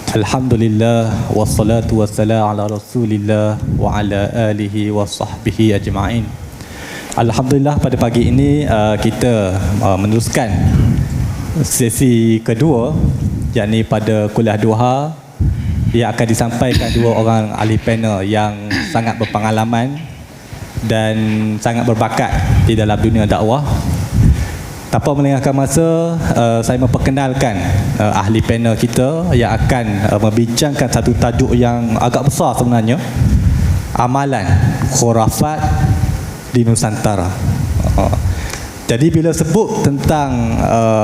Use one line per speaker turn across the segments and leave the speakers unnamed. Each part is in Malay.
Alhamdulillah wassalatu wassalamu ala Rasulillah wa ala alihi wa sahbihi ajma'in. Alhamdulillah pada pagi ini kita meneruskan sesi kedua, yakni pada kuliah duha yang akan disampaikan dua orang ahli panel yang sangat berpengalaman dan sangat berbakat di dalam dunia dakwah. Tanpa melengahkan masa, saya memperkenalkan ahli panel kita yang akan membincangkan satu tajuk yang agak besar sebenarnya, amalan khurafat di Nusantara. Jadi bila sebut tentang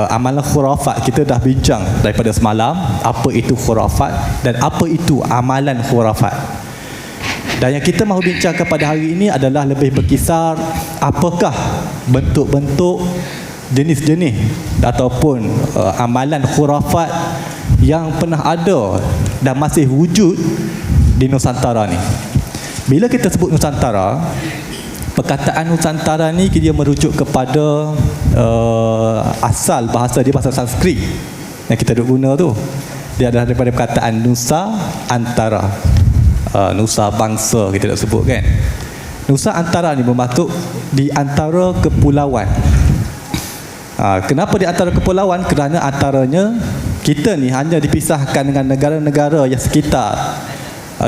amalan khurafat, kita dah bincang daripada semalam apa itu khurafat dan apa itu amalan khurafat. Dan yang kita mahu bincangkan pada hari ini adalah lebih berkisar apakah bentuk-bentuk, jenis-jenis ataupun amalan khurafat yang pernah ada dan masih wujud di Nusantara ni. Bila kita sebut Nusantara, perkataan Nusantara ni dia merujuk kepada asal bahasa dia, bahasa Sanskrit yang kita duk guna tu. Dia adalah daripada perkataan Nusa Antara, Nusa bangsa kita nak sebut kan. Nusa Antara ni bermaksud di antara kepulauan. Kenapa di antara kepulauan? Kerana antaranya kita ni hanya dipisahkan dengan negara-negara yang sekitar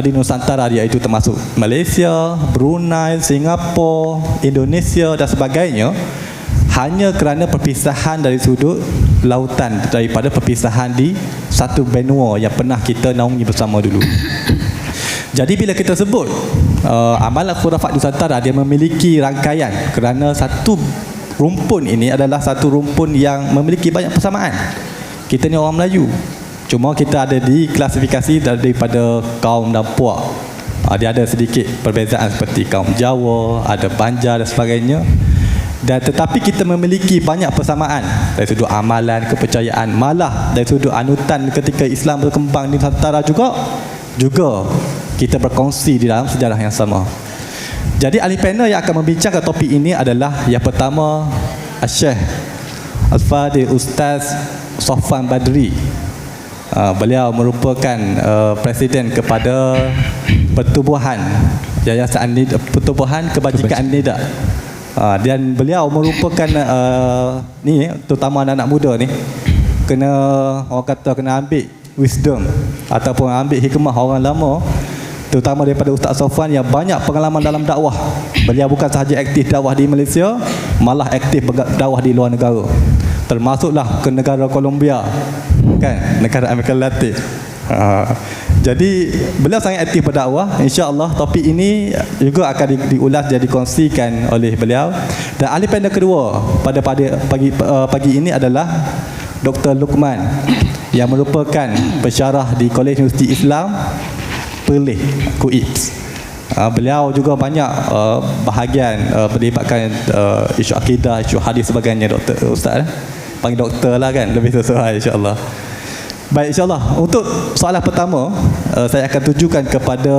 di Nusantara, iaitu termasuk Malaysia, Brunei, Singapura, Indonesia dan sebagainya, hanya kerana perpisahan dari sudut lautan, daripada perpisahan di satu benua yang pernah kita naungi bersama dulu. Jadi bila kita sebut amalan khurafat Nusantara, dia memiliki rangkaian, kerana satu rumpun ini adalah satu rumpun yang memiliki banyak persamaan. Kita ni orang Melayu, cuma kita ada di klasifikasi daripada kaum dan puak. Dia ada sedikit perbezaan seperti kaum Jawa, ada Banjar dan sebagainya. Dan tetapi kita memiliki banyak persamaan dari sudut amalan, kepercayaan, malah dari sudut anutan ketika Islam berkembang di Nusantara juga kita berkongsi di dalam sejarah yang sama. Jadi ahli panel yang akan membincangkan topik ini adalah yang pertama, Syekh Al-Fadhil Ustaz Safwan Badri. Beliau merupakan presiden kepada Pertubuhan Yayasan Pertubuhan Kebajikan Nida. Dan beliau merupakan ni, terutama anak-anak muda ni, kena ambil wisdom ataupun ambil hikmah orang lama, terutama daripada Ustaz Safwan yang banyak pengalaman dalam dakwah. Beliau bukan sahaja aktif dakwah di Malaysia, malah aktif dakwah di luar negara, termasuklah ke negara Colombia kan, negara Amerika Latin. Jadi beliau sangat aktif berdakwah. InsyaAllah topik ini juga akan diulas dan dikongsikan oleh beliau. Dan ahli panel kedua pada pagi ini adalah Dr. Luqman, yang merupakan pensyarah di Kolej Universiti Islam Perlis, KUIPS. Beliau juga banyak bahagian melibatkan isu akidah, isu hadis sebagainya. Doktor Ustaz, panggil doktor lah kan, lebih sesuai insyaAllah. Baik, insyaAllah untuk soalan pertama, saya akan tujukan kepada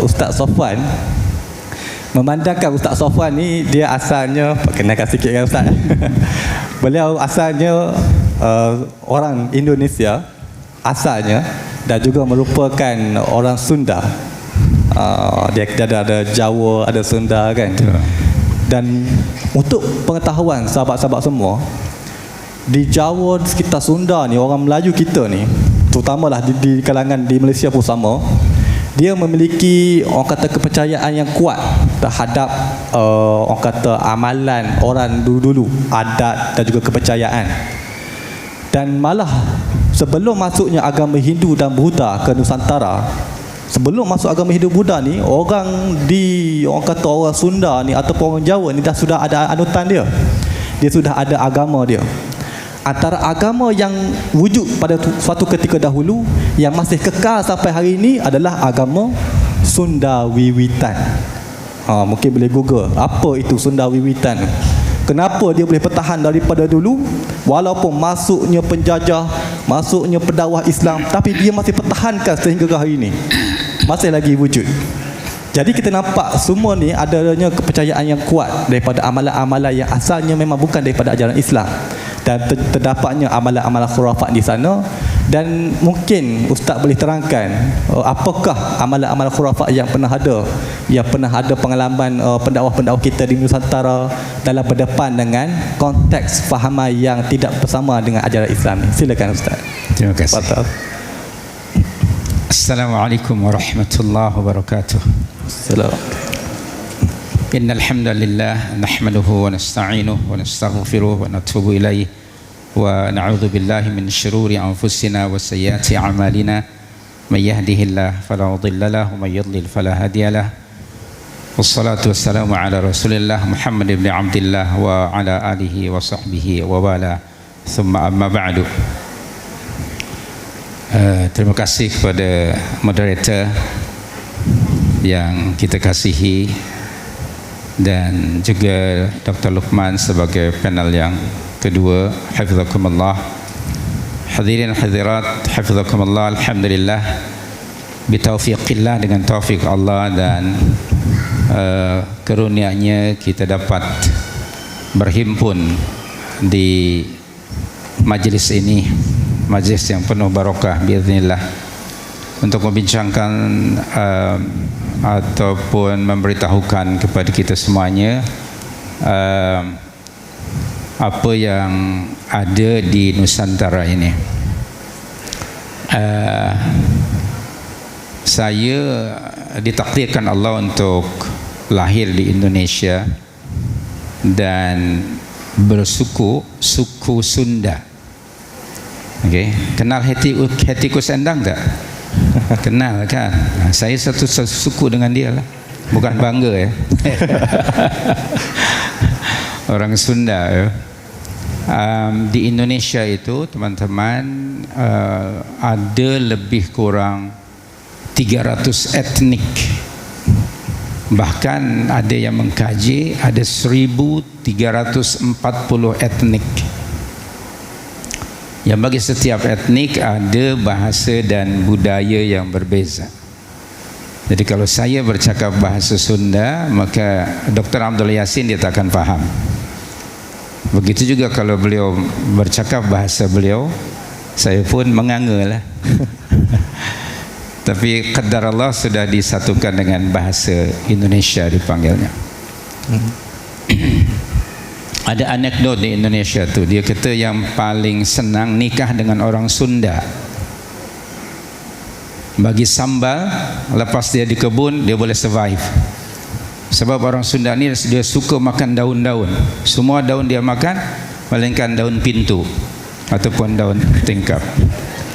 Ustaz Safwan. Memandangkan Ustaz Safwan ni, dia asalnya, perkenalkan sikit kan Ustaz. Beliau asalnya orang Indonesia asalnya, dan juga merupakan orang Sunda. Dia ada Jawa, ada Sunda kan. Dan untuk pengetahuan sahabat-sahabat semua, di Jawa, di sekitar Sunda ni, orang Melayu kita ni, terutamalah di kalangan di Malaysia pun sama, dia memiliki orang kata kepercayaan yang kuat terhadap orang kata amalan orang dulu-dulu, adat dan juga kepercayaan. Dan malah sebelum masuknya agama Hindu dan Buddha ke Nusantara, sebelum masuk agama Hindu Buddha ni, orang kata orang Sunda ni ataupun orang Jawa ni dah sudah ada anutan dia. Dia sudah ada agama dia. Antara agama yang wujud pada suatu ketika dahulu yang masih kekal sampai hari ini adalah agama Sunda Wiwitan. Mungkin boleh Google apa itu Sunda Wiwitan. Kenapa dia boleh bertahan daripada dulu, walaupun masuknya penjajah, masuknya pendakwah Islam, tapi dia masih pertahankan sehingga ke hari ini, masih lagi wujud. Jadi kita nampak semua ni adanya kepercayaan yang kuat daripada amalan-amalan yang asalnya memang bukan daripada ajaran Islam. Dan terdapatnya amalan-amalan khurafat di sana Dan mungkin Ustaz boleh terangkan apakah amalan-amalan khurafat yang pernah ada pengalaman pendakwah-pendakwah kita di Nusantara dalam berdepan dengan konteks fahaman yang tidak bersama dengan ajaran Islam. Silakan Ustaz.
Terima kasih.
Batal.
Assalamualaikum warahmatullahi wabarakatuh.
Assalamualaikum.
Innal hamdalillah nahmaduhu wa nasta'inuhu wa nastaghfiruh wa natubu ilaihi wa na'udzu billahi min syururi anfusina wa sayyiati a'malina may yahdihillahu fala mudilla lahu wa may yudlil fala hadiya lahu. Wassalatu wassalamu ala Rasulillah Muhammad ibn Abdullah wa ala alihi wa sahbihi wa wala. Thumma amma ba'du. Terima kasih kepada moderator yang kita kasihi dan juga Dr. Luqman sebagai panel yang kedua. Hafizakumullah. Hadirin hadirat, hafizakumullah. Alhamdulillah, bitaufiqillah, dengan taufik Allah dan karunia-Nya kita dapat berhimpun di majlis ini, majlis yang penuh barakah biiznillah, untuk membincangkan ataupun memberitahukan kepada kita semuanya apa yang ada di Nusantara ini. Saya ditakdirkan Allah untuk lahir di Indonesia dan bersuku Sunda. Okay. Kenal Hettikus Endang tak? Kenal kan? Saya satu suku dengan dia lah. Bukan bangga ya. Orang Sunda ya. Di Indonesia itu teman-teman ada lebih kurang 300 etnik. Bahkan ada yang mengkaji ada 1340 etnik. Yang bagi setiap etnik ada bahasa dan budaya yang berbeza. Jadi kalau saya bercakap bahasa Sunda, maka Dr. Abdul Yasin dia tak akan faham. Begitu juga kalau beliau bercakap bahasa beliau, saya pun menganga lah. Tapi qadar Allah sudah disatukan dengan bahasa Indonesia dipanggilnya. Ada anekdot di Indonesia tu, dia kata yang paling senang nikah dengan orang Sunda. Bagi sambal, lepas dia di kebun, dia boleh survive. Sebab orang Sunda ni dia suka makan daun-daun. Semua daun dia makan, melainkan daun pintu ataupun daun tingkap.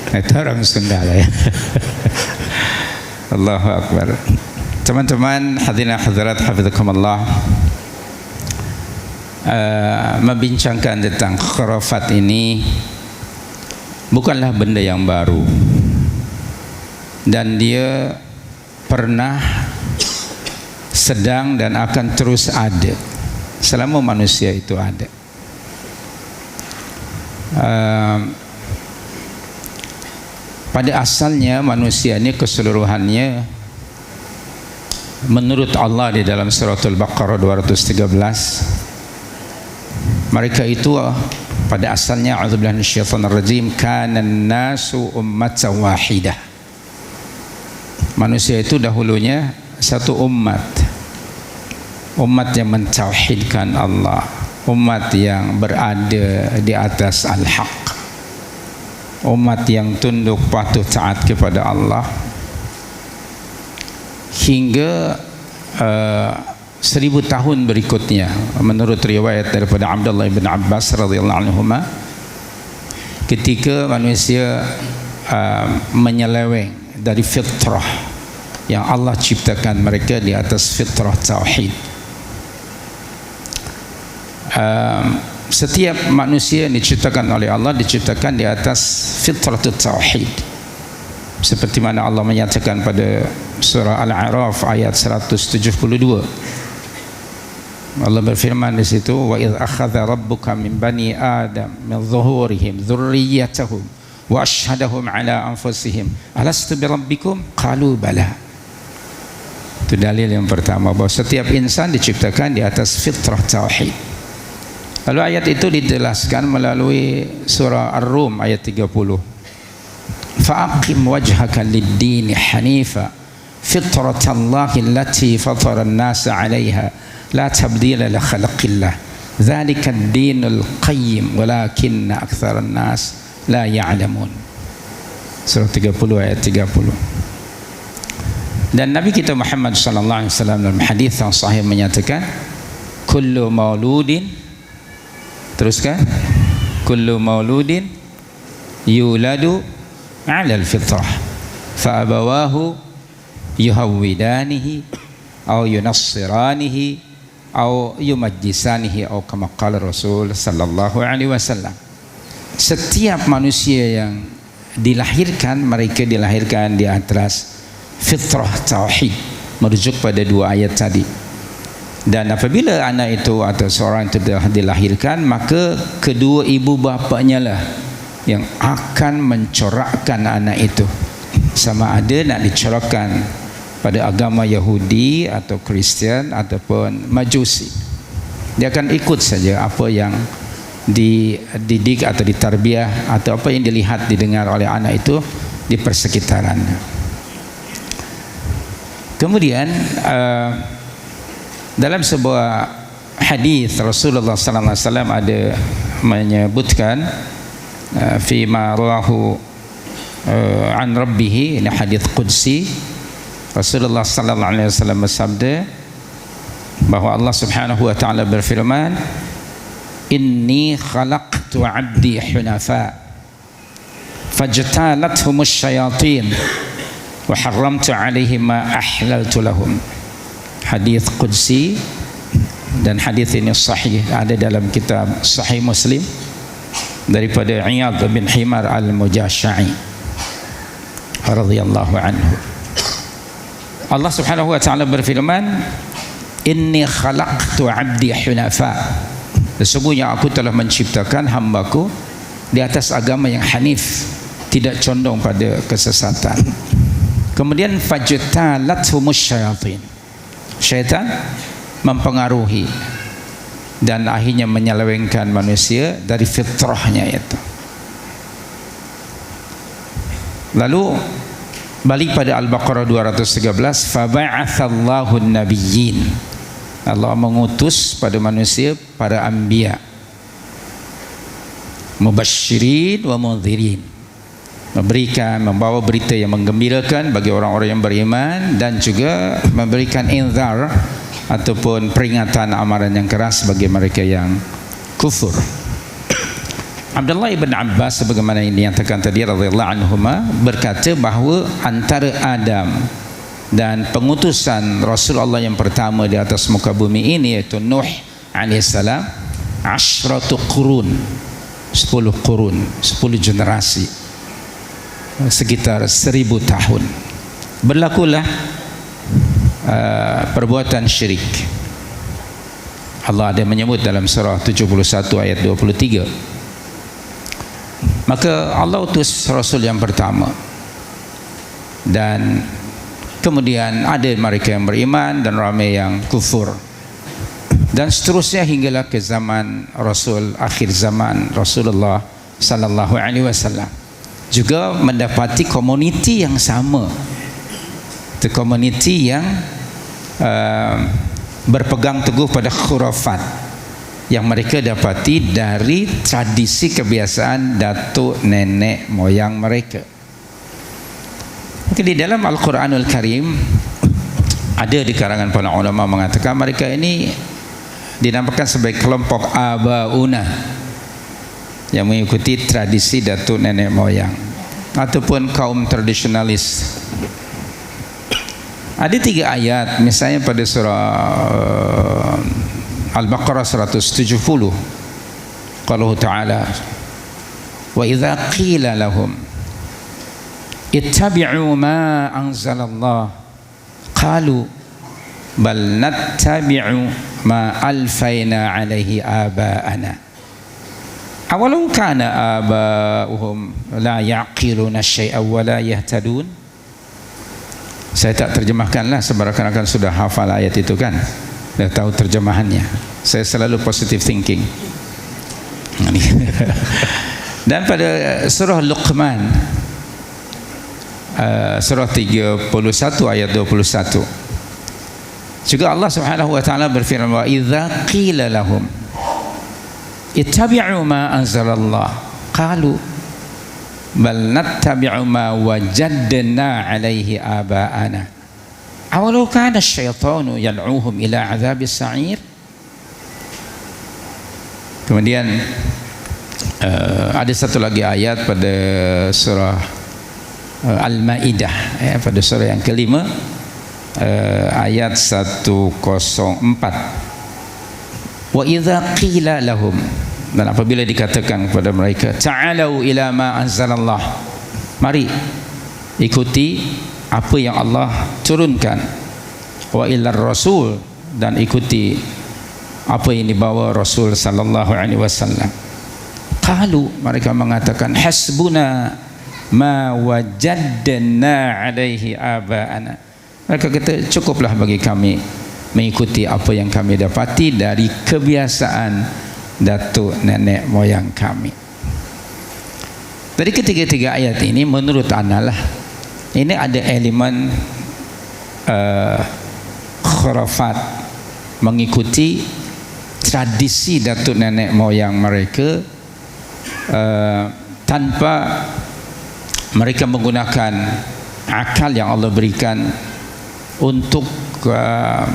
Itu orang Sunda lah ya. Allahu Akbar. Teman-teman hadirin hadirat hafizakumullah, membincangkan tentang khurafat ini bukanlah benda yang baru, dan dia pernah, sedang dan akan terus ada selama manusia itu ada. Pada asalnya manusia ini keseluruhannya menurut Allah di dalam suratul Baqarah 213, mereka itu pada asalnya, a'udzubillahi minasyaitonir rajim, kanan nasu ummatan wahidah. Manusia itu dahulunya satu umat yang mentauhidkan Allah, umat yang berada di atas al-haq, umat yang tunduk patuh taat kepada Allah, hingga 1000 tahun berikutnya menurut riwayat daripada Abdullah bin Abbas radhiyallahu anhuma, ketika manusia menyeleweng dari fitrah yang Allah ciptakan mereka di atas fitrah tauhid. Setiap manusia yang diciptakan oleh Allah diciptakan di atas fitrah tauhid, seperti mana Allah menyatakan pada surah Al-A'raf ayat 172. Allah berfirman di situ, wa idz akhadha rabbuka min bani adam min zuhurihim dzurriyyatahum wa ashhadahum ala anfusihim alastu birabbikum qalu bala. Itu dalil yang pertama bahwa setiap insan diciptakan di atas fitrah tauhid. Lalu ayat itu dijelaskan melalui surah Ar-Rum ayat 30. fa'aqim wajhaka lid-din hanifa fitratallahi allati fatara an-nasa 'alayha la tabdila li khalqillah dzalika ad-dinul qayyim walakinna aktsaran nas la ya'lamun. Surah 30 ayat 30. Dan Nabi kita Muhammad sallallahu alaihi wasallam dalam hadis yang sahih menyatakan kullu mauludin, teruskan, kullu mauludin yuladu 'ala al-fitrah fa abawahu yuhawwidanihi aw yunassiranihi aw yumajjisanihi aw kama qala Rasul sallallahu alaihi wasallam. Setiap manusia yang dilahirkan, mereka dilahirkan di atas fitrah tauhid, merujuk pada dua ayat tadi. Dan apabila anak itu atau seorang itu dilahirkan, maka kedua ibu bapanya lah yang akan mencorakkan anak itu, sama ada nak dicorakkan pada agama Yahudi atau Kristian ataupun Majusi. Dia akan ikut saja apa yang dididik atau ditarbiyah atau apa yang dilihat didengar oleh anak itu di persekitarannya. Kemudian dalam sebuah hadis Rasulullah sallallahu alaihi wasallam ada menyebutkan fi ma rawahu an rabbih, ini hadis qudsi. Rasulullah sallallahu alaihi wasallam bersabda bahwa Allah Subhanahu wa taala berfirman, inni khalaqtu 'abdi hunafa fajtalathum asyayatin wa haramtu 'alaihim ma ahlaltu lahum. Hadis qudsi, dan hadis ini sahih, ada dalam kitab Sahih Muslim daripada Iyad bin Himar al-Mujasha'i radhiyallahu anhu. Allah Subhanahu wa taala berfirman, inni khalaqtu 'abdi hunafa, sesungguhnya aku telah menciptakan hambaku di atas agama yang hanif, tidak condong pada kesesatan. Kemudian fajtalathum asyayatin, syaitan mempengaruhi dan akhirnya menyelewengkan manusia dari fitrahnya itu. Lalu balik pada Al-Baqarah 213, faba'atsallahu an-nabiyyin, Allah mengutus pada manusia para anbiya, mubasysyirin wa mundhirin, memberikan, membawa berita yang menggembirakan bagi orang-orang yang beriman, dan juga memberikan inzar ataupun peringatan amaran yang keras bagi mereka yang kufur. Abdullah ibn Abbas sebagaimana yang dinyatakan tadi radhiyallahu anhuma berkata bahawa antara Adam dan pengutusan Rasulullah yang pertama di atas muka bumi ini, iaitu Nuh alaihissalam, 10 qurun, 10 qurun, 10 generasi, sekitar 1000 tahun. Berlakulah perbuatan syirik. Allah ada menyebut dalam surah 71 ayat 23. Maka Allah utus Rasul yang pertama, dan kemudian ada mereka yang beriman dan ramai yang kufur, dan seterusnya hinggalah ke zaman Rasul, akhir zaman Rasulullah sallallahu alaihi wasallam juga mendapati komuniti yang sama, itu komuniti yang berpegang teguh pada khurafat yang mereka dapati dari tradisi kebiasaan datuk nenek moyang mereka. Di dalam Al-Quranul Karim ada di karangan para ulama mengatakan mereka ini dinamakan sebagai kelompok abauna, yang mengikuti tradisi datuk nenek moyang, ataupun kaum tradisionalis. Ada 3 ayat, misalnya pada surah Al-Baqarah 170, qala ta'ala, wa idza qila lahum ittabi'u ma anzalallah qalu bal nattabi'u ma alfayna alaihi aba'ana awalau kana aba'uhum la ya'qiluna syai'an wa la yahtadun. Saya tak terjemahkanlah sebab akan sudah hafal ayat itu kan, dah tahu terjemahannya. Saya selalu positive thinking. Dan pada surah Luqman surah 31 ayat 21. Juga Allah Subhanahu wa taala berfirman, wa idza qila lahum ittabi'u ma anzalallah qalu bal nattabi'u ma wajadna 'alaihi aba'ana awalau kana asyaitanu yad'uhum ila 'adzabis sa'ir. Kemudian ada satu lagi ayat pada surah Al-Maidah, pada surah yang kelima, ayat 104. Wa idza qila lahum, dan apabila dikatakan kepada mereka, ta'alu ila ma anzalallah, mari ikuti apa yang Allah turunkan, wa ilar rasul, dan ikuti apa yang dibawa Rasul sallallahu alaihi wasallam. Qalu, mereka mengatakan, hasbuna ma wajadna alaihi aba'ana. Mereka kata, cukuplah bagi kami mengikuti apa yang kami dapati dari kebiasaan datuk nenek moyang kami. Dari ketiga-tiga ayat ini, menurut ana lah, ini ada elemen khurafat, mengikuti tradisi datuk nenek moyang mereka, tanpa mereka menggunakan akal yang Allah berikan untuk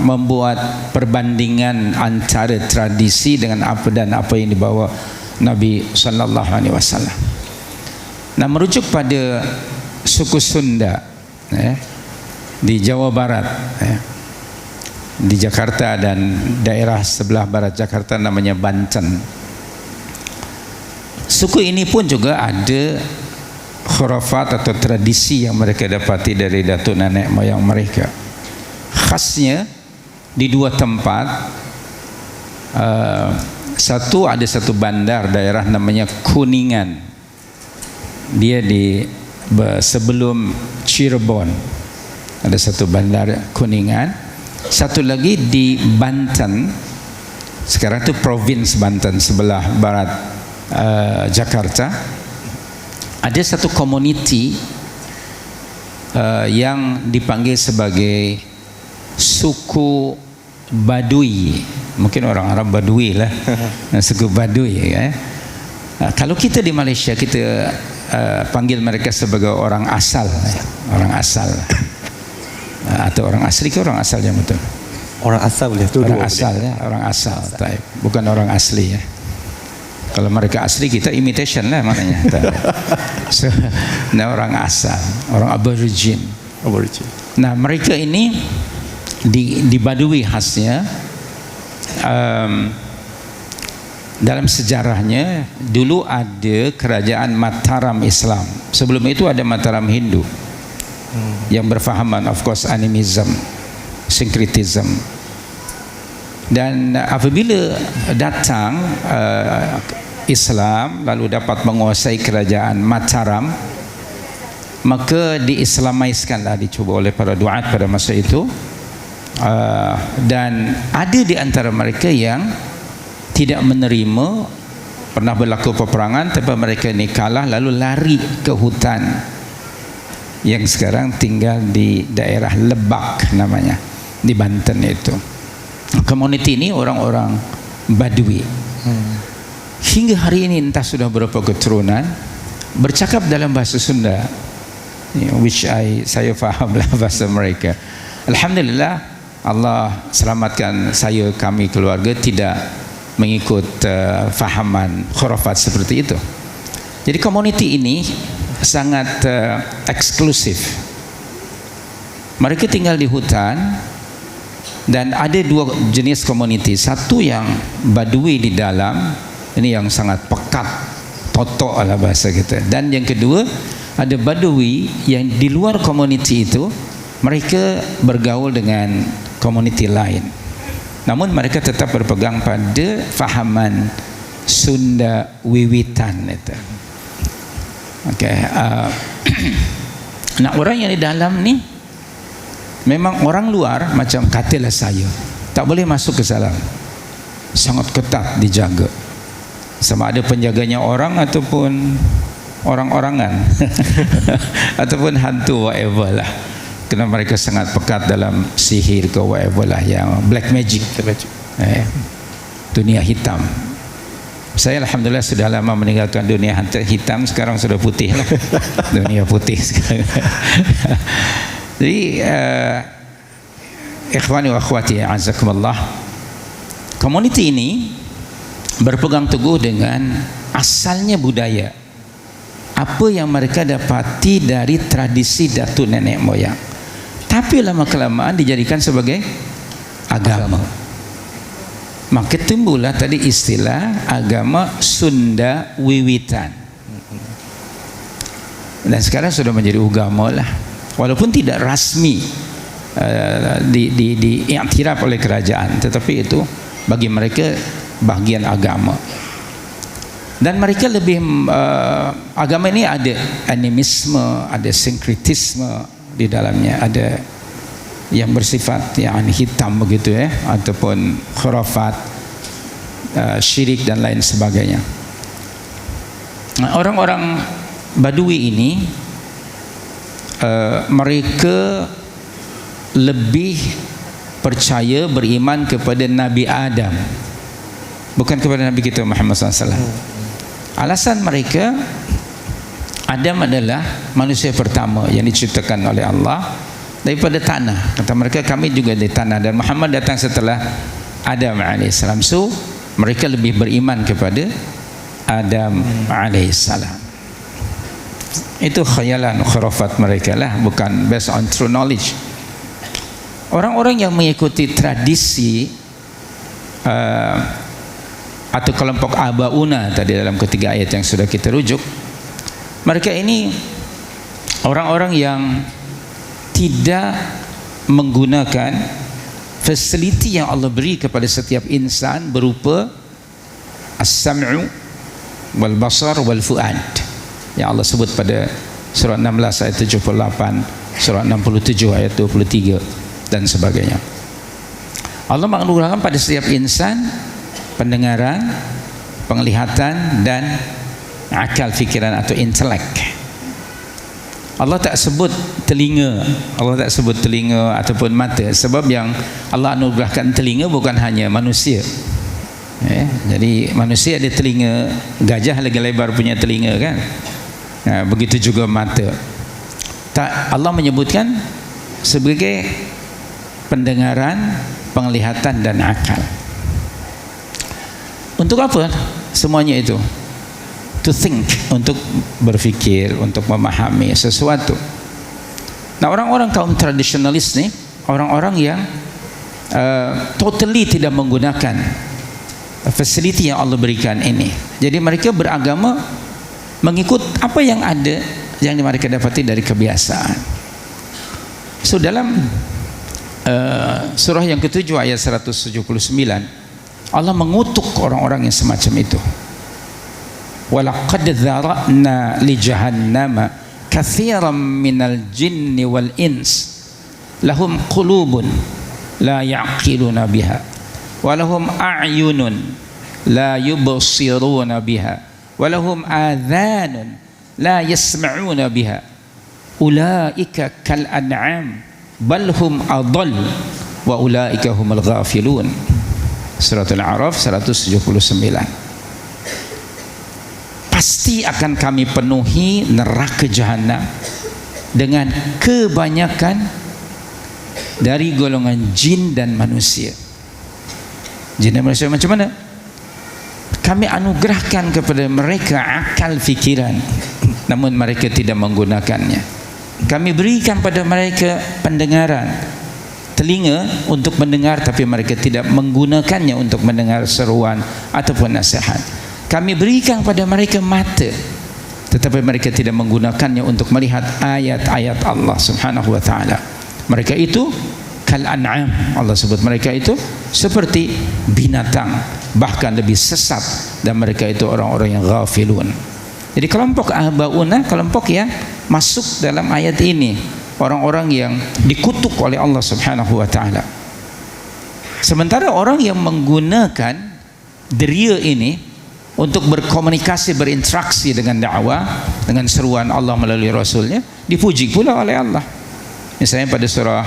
membuat perbandingan antara tradisi dengan apa dan apa yang dibawa Nabi sallallahu alaihi wasallam. Nah, merujuk pada suku Sunda di Jawa Barat, di Jakarta dan daerah sebelah barat Jakarta namanya Banten. Suku ini pun juga ada khurafat atau tradisi yang mereka dapati dari datuk nenek moyang mereka. Khasnya di dua tempat. Satu, ada satu bandar daerah namanya Kuningan. Dia di sebelum Cirebon. Ada satu bandar Kuningan. Satu lagi di Banten. Sekarang itu Provinsi Banten sebelah barat Jakarta. Ada satu komuniti yang dipanggil sebagai suku Badui. Mungkin orang Arab Badui lah. Suku Badui, kalau kita di Malaysia, kita panggil mereka sebagai orang asal. Orang asal, atau orang asli ke orang asal yang betul?
Orang asal boleh.
Orang asal boleh. Orang asal. Bukan orang asli ya. Kalau mereka asli, kita imitation lah maknanya. So, nah, orang asal, orang aborigin. Nah, mereka ini di Badui khasnya, dalam sejarahnya dulu ada kerajaan Mataram Islam. Sebelum itu ada Mataram Hindu yang berfahaman, of course, animism, syncretism. Dan apabila datang Islam lalu dapat menguasai kerajaan Mataram, maka diislamaiskanlah, dicuba oleh para duat pada masa itu. Dan ada di antara mereka yang tidak menerima, pernah berlaku peperangan, tapi mereka ini kalah lalu lari ke hutan yang sekarang tinggal di daerah Lebak namanya, di Banten itu. Komuniti ini orang-orang Badui. Hingga hari ini entah sudah berapa keturunan bercakap dalam bahasa Sunda, which saya faham lah bahasa mereka. Alhamdulillah, Allah selamatkan saya, kami keluarga tidak mengikut fahaman khurafat seperti itu. Jadi komuniti ini sangat eksklusif. Mereka tinggal di hutan dan ada dua jenis komuniti. Satu yang Badui di dalam, ini yang sangat pekat, totok lah bahasa kita. Dan yang kedua, ada Badui yang di luar komuniti itu, mereka bergaul dengan komuniti lain, namun mereka tetap berpegang pada fahaman Sunda wiwitan itu. Nah, orang yang di dalam ni memang orang luar, macam katalah saya, tak boleh masuk ke dalam, sangat ketat dijaga, sama ada penjaganya orang ataupun orang-orangan ataupun hantu whatever lah, kerana mereka sangat pekat dalam sihir ke whatever lah, yang black magic, dunia hitam. Saya alhamdulillah sudah lama meninggalkan dunia hitam, sekarang sudah putih lah. Dunia putih sekarang. Jadi ikhwani wa akhwati azakumullah, komuniti ini berpegang teguh dengan asalnya budaya, apa yang mereka dapati dari tradisi datuk nenek moyang, tapi lama kelamaan dijadikan sebagai agama. Maka timbullah tadi istilah agama Sunda Wiwitan, dan sekarang sudah menjadi agama lah, walaupun tidak rasmi diiktiraf oleh kerajaan, tetapi itu bagi mereka bahagian agama. Dan mereka lebih agama ini ada animisme, ada sinkretisme di dalamnya, ada yang bersifat yang hitam begitu ataupun khurafat, syirik dan lain sebagainya. Orang-orang Badui ini mereka lebih percaya, beriman kepada Nabi Adam, bukan kepada Nabi kita Muhammad SAW. Alasan mereka, Adam adalah manusia pertama yang diciptakan oleh Allah daripada tanah. Kata mereka, kami juga dari tanah, dan Muhammad datang setelah Adam alaihissalam. So mereka lebih beriman kepada Adam alaihissalam. Itu khayalan, khurafat mereka lah, bukan based on true knowledge. Orang-orang yang mengikuti tradisi atau kelompok Abauna tadi dalam ketiga ayat yang sudah kita rujuk, mereka ini orang-orang yang tidak menggunakan fasiliti yang Allah beri kepada setiap insan berupa as-sam'u wal basar wal fuad yang Allah sebut pada surah 16 ayat 78, surah 67 ayat 23 dan sebagainya. Allah menganugerahkan pada setiap insan pendengaran, penglihatan dan akal fikiran atau intelek. Allah tak sebut telinga, Allah tak sebut telinga ataupun mata, sebab yang Allah anugerahkan telinga bukan hanya manusia. Jadi manusia ada telinga, gajah lagi lebar punya telinga kan. Begitu juga mata. Tak, Allah menyebutkan sebagai pendengaran, penglihatan dan akal. Untuk apa semuanya itu? To think, untuk berfikir, untuk memahami sesuatu. Nah, orang-orang kaum tradisionalis ni, orang-orang yang totally tidak menggunakan fasiliti yang Allah berikan ini. Jadi mereka beragama mengikut apa yang ada, yang mereka dapati dari kebiasaan. So dalam surah yang ke-7 ayat 179, Allah mengutuk orang-orang yang semacam itu. وَلَقَدْ ذَرَأْنَا لِجَهَنَّمَ كَثِيرًا مِنَ الْجِنِّ وَالْإِنسِ لَهُمْ قُلُوبٌ لَا يَعْقِلُونَ بِهَا وَلَهُمْ أَعْيُنٌ لَا يُبْصِرُونَ بِهَا وَلَهُمْ آذَانٌ لَا يَسْمَعُونَ بِهَا أُولَئِكَ كَالْأَنْعَامِ بَلْ هُمْ أَضَلُّ وَأُولَئِكَ هُمُ الْغَافِلُونَ. Surah Al-A'raf 179. Pasti akan kami penuhi neraka jahanam dengan kebanyakan dari golongan jin dan manusia. Jin dan manusia macam mana? Kami anugerahkan kepada mereka akal fikiran, namun mereka tidak menggunakannya. Kami berikan pada mereka pendengaran, telinga untuk mendengar, tapi mereka tidak menggunakannya untuk mendengar seruan ataupun nasihat. Kami berikan pada mereka mata, tetapi mereka tidak menggunakannya untuk melihat ayat-ayat Allah Subhanahu wa taala. Mereka itu kal an'am, Allah sebut mereka itu seperti binatang, bahkan lebih sesat, dan mereka itu orang-orang yang ghafilun. Jadi kelompok Abauna, kelompok yang masuk dalam ayat ini, orang-orang yang dikutuk oleh Allah Subhanahu wa taala. Sementara orang yang menggunakan deria ini, untuk berkomunikasi, berinteraksi dengan dakwah, dengan seruan Allah melalui Rasulnya, dipuji pula oleh Allah. Misalnya pada surah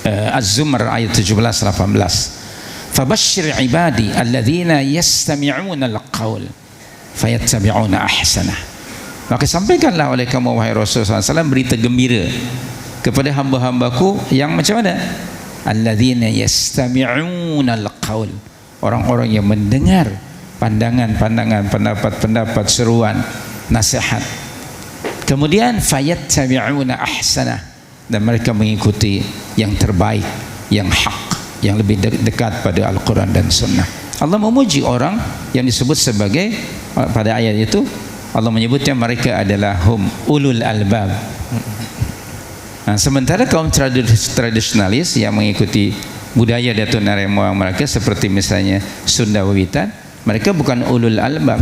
Az-Zumar ayat 17-18, fabashshir ibadi alladzina yastami'una al-qaul fayattabi'una ahsanah. Maka sampaikanlah oleh kamu wahai Rasulullah SAW berita gembira kepada hamba-hambaku yang macam mana? Alladzina yastami'una al-qaul, orang-orang yang mendengar pandangan-pandangan, pendapat-pendapat, seruan, nasihat. Kemudian fayattabi'una ahsanah, dan mereka mengikuti yang terbaik, yang hak, yang lebih dekat pada Al-Quran dan Sunnah. Allah memuji orang yang disebut sebagai, pada ayat itu Allah menyebutnya mereka adalah hum ulul albab. Nah, sementara kaum tradisionalis yang mengikuti budaya datuk nenek moyang mereka seperti misalnya Sunda Wiwitan, mereka bukan ulul albab,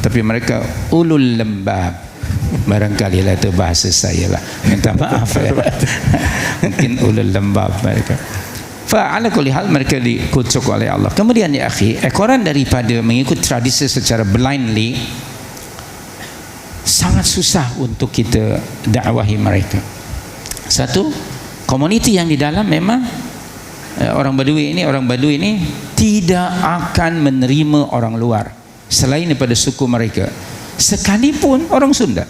tapi mereka ulul lembab. Barangkali lah itu bahasa saya lah, minta maaf ya. Mungkin ulul lembab mereka. Fa'ala kulli hal, mereka dikutuk oleh Allah. Kemudian ya akhi, ekoran daripada mengikut tradisi secara blindly, sangat susah untuk kita dakwahi mereka. Satu, komuniti yang di dalam memang orang Badui ini tidak akan menerima orang luar selain daripada suku mereka, sekalipun orang Sunda,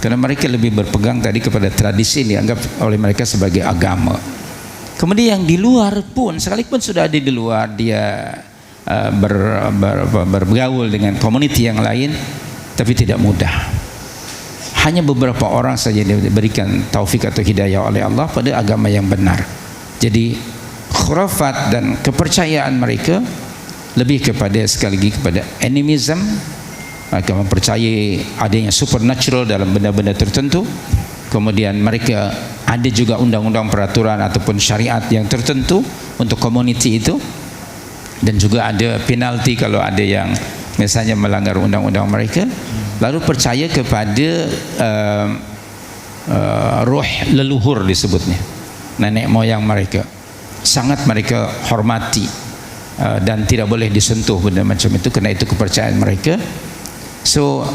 karena mereka lebih berpegang tadi kepada tradisi yang dianggap oleh mereka sebagai agama. Kemudian yang di luar pun, sekalipun sudah ada di luar, dia bergaul dengan komuniti yang lain, tapi tidak mudah. Hanya beberapa orang saja diberikan taufik atau hidayah oleh Allah pada agama yang benar. Jadi khurafat dan kepercayaan mereka lebih kepada, sekali lagi, kepada animism. Mereka mempercayai adanya supernatural dalam benda-benda tertentu. Kemudian mereka ada juga undang-undang, peraturan ataupun syariat yang tertentu untuk komuniti itu, dan juga ada penalti kalau ada yang misalnya melanggar undang-undang mereka. Lalu percaya kepada roh leluhur disebutnya, nenek moyang mereka, sangat mereka hormati, dan tidak boleh disentuh benda macam itu, kerana itu kepercayaan mereka. So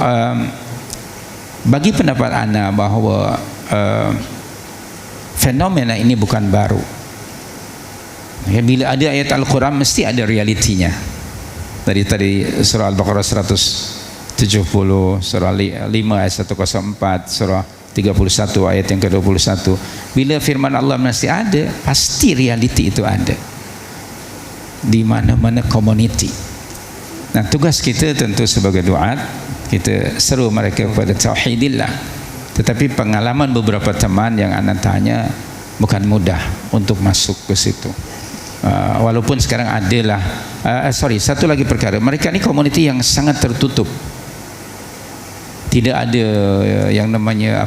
bagi pendapat ana bahawa fenomena ini bukan baru. Bila ada ayat Al-Quran mesti ada realitinya. Tadi surah Al-Baqarah 170, surah 5 ayat 104, surah 31 ayat yang ke-21. Bila firman Allah mesti ada, pasti realiti itu ada di mana-mana komuniti. Nah, tugas kita tentu sebagai duat, kita seru mereka kepada tauhidillah. Tetapi pengalaman beberapa teman yang anda tanya, bukan mudah untuk masuk ke situ. Walaupun sekarang adalah satu lagi perkara, mereka ni komuniti yang sangat tertutup. Tidak ada yang namanya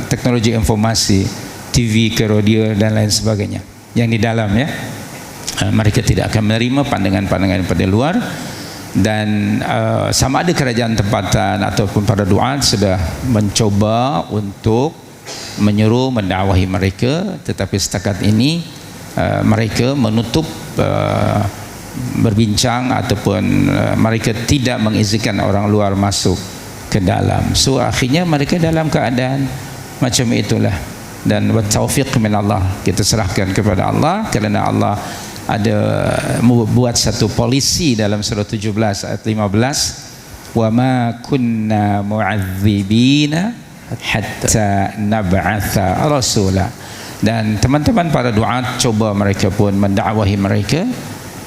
teknologi informasi, TV ke radio dan lain sebagainya yang di dalam, ya. Mereka tidak akan menerima pandangan-pandangan pada luar. Dan sama ada kerajaan tempatan ataupun para duat sudah mencoba untuk menyuruh mendakwahi mereka, tetapi setakat ini mereka menutup berbincang ataupun mereka tidak mengizinkan orang luar masuk ke dalam. So akhirnya mereka dalam keadaan macam itulah. Dan wa taufiq min Allah, kita serahkan kepada Allah, kerana Allah ada buat satu polisi dalam surah 17 ayat 15, wa ma kunna mu'adzibina hatta nab'atha rasula. Dan teman-teman para duat coba mereka pun mendakwahi mereka,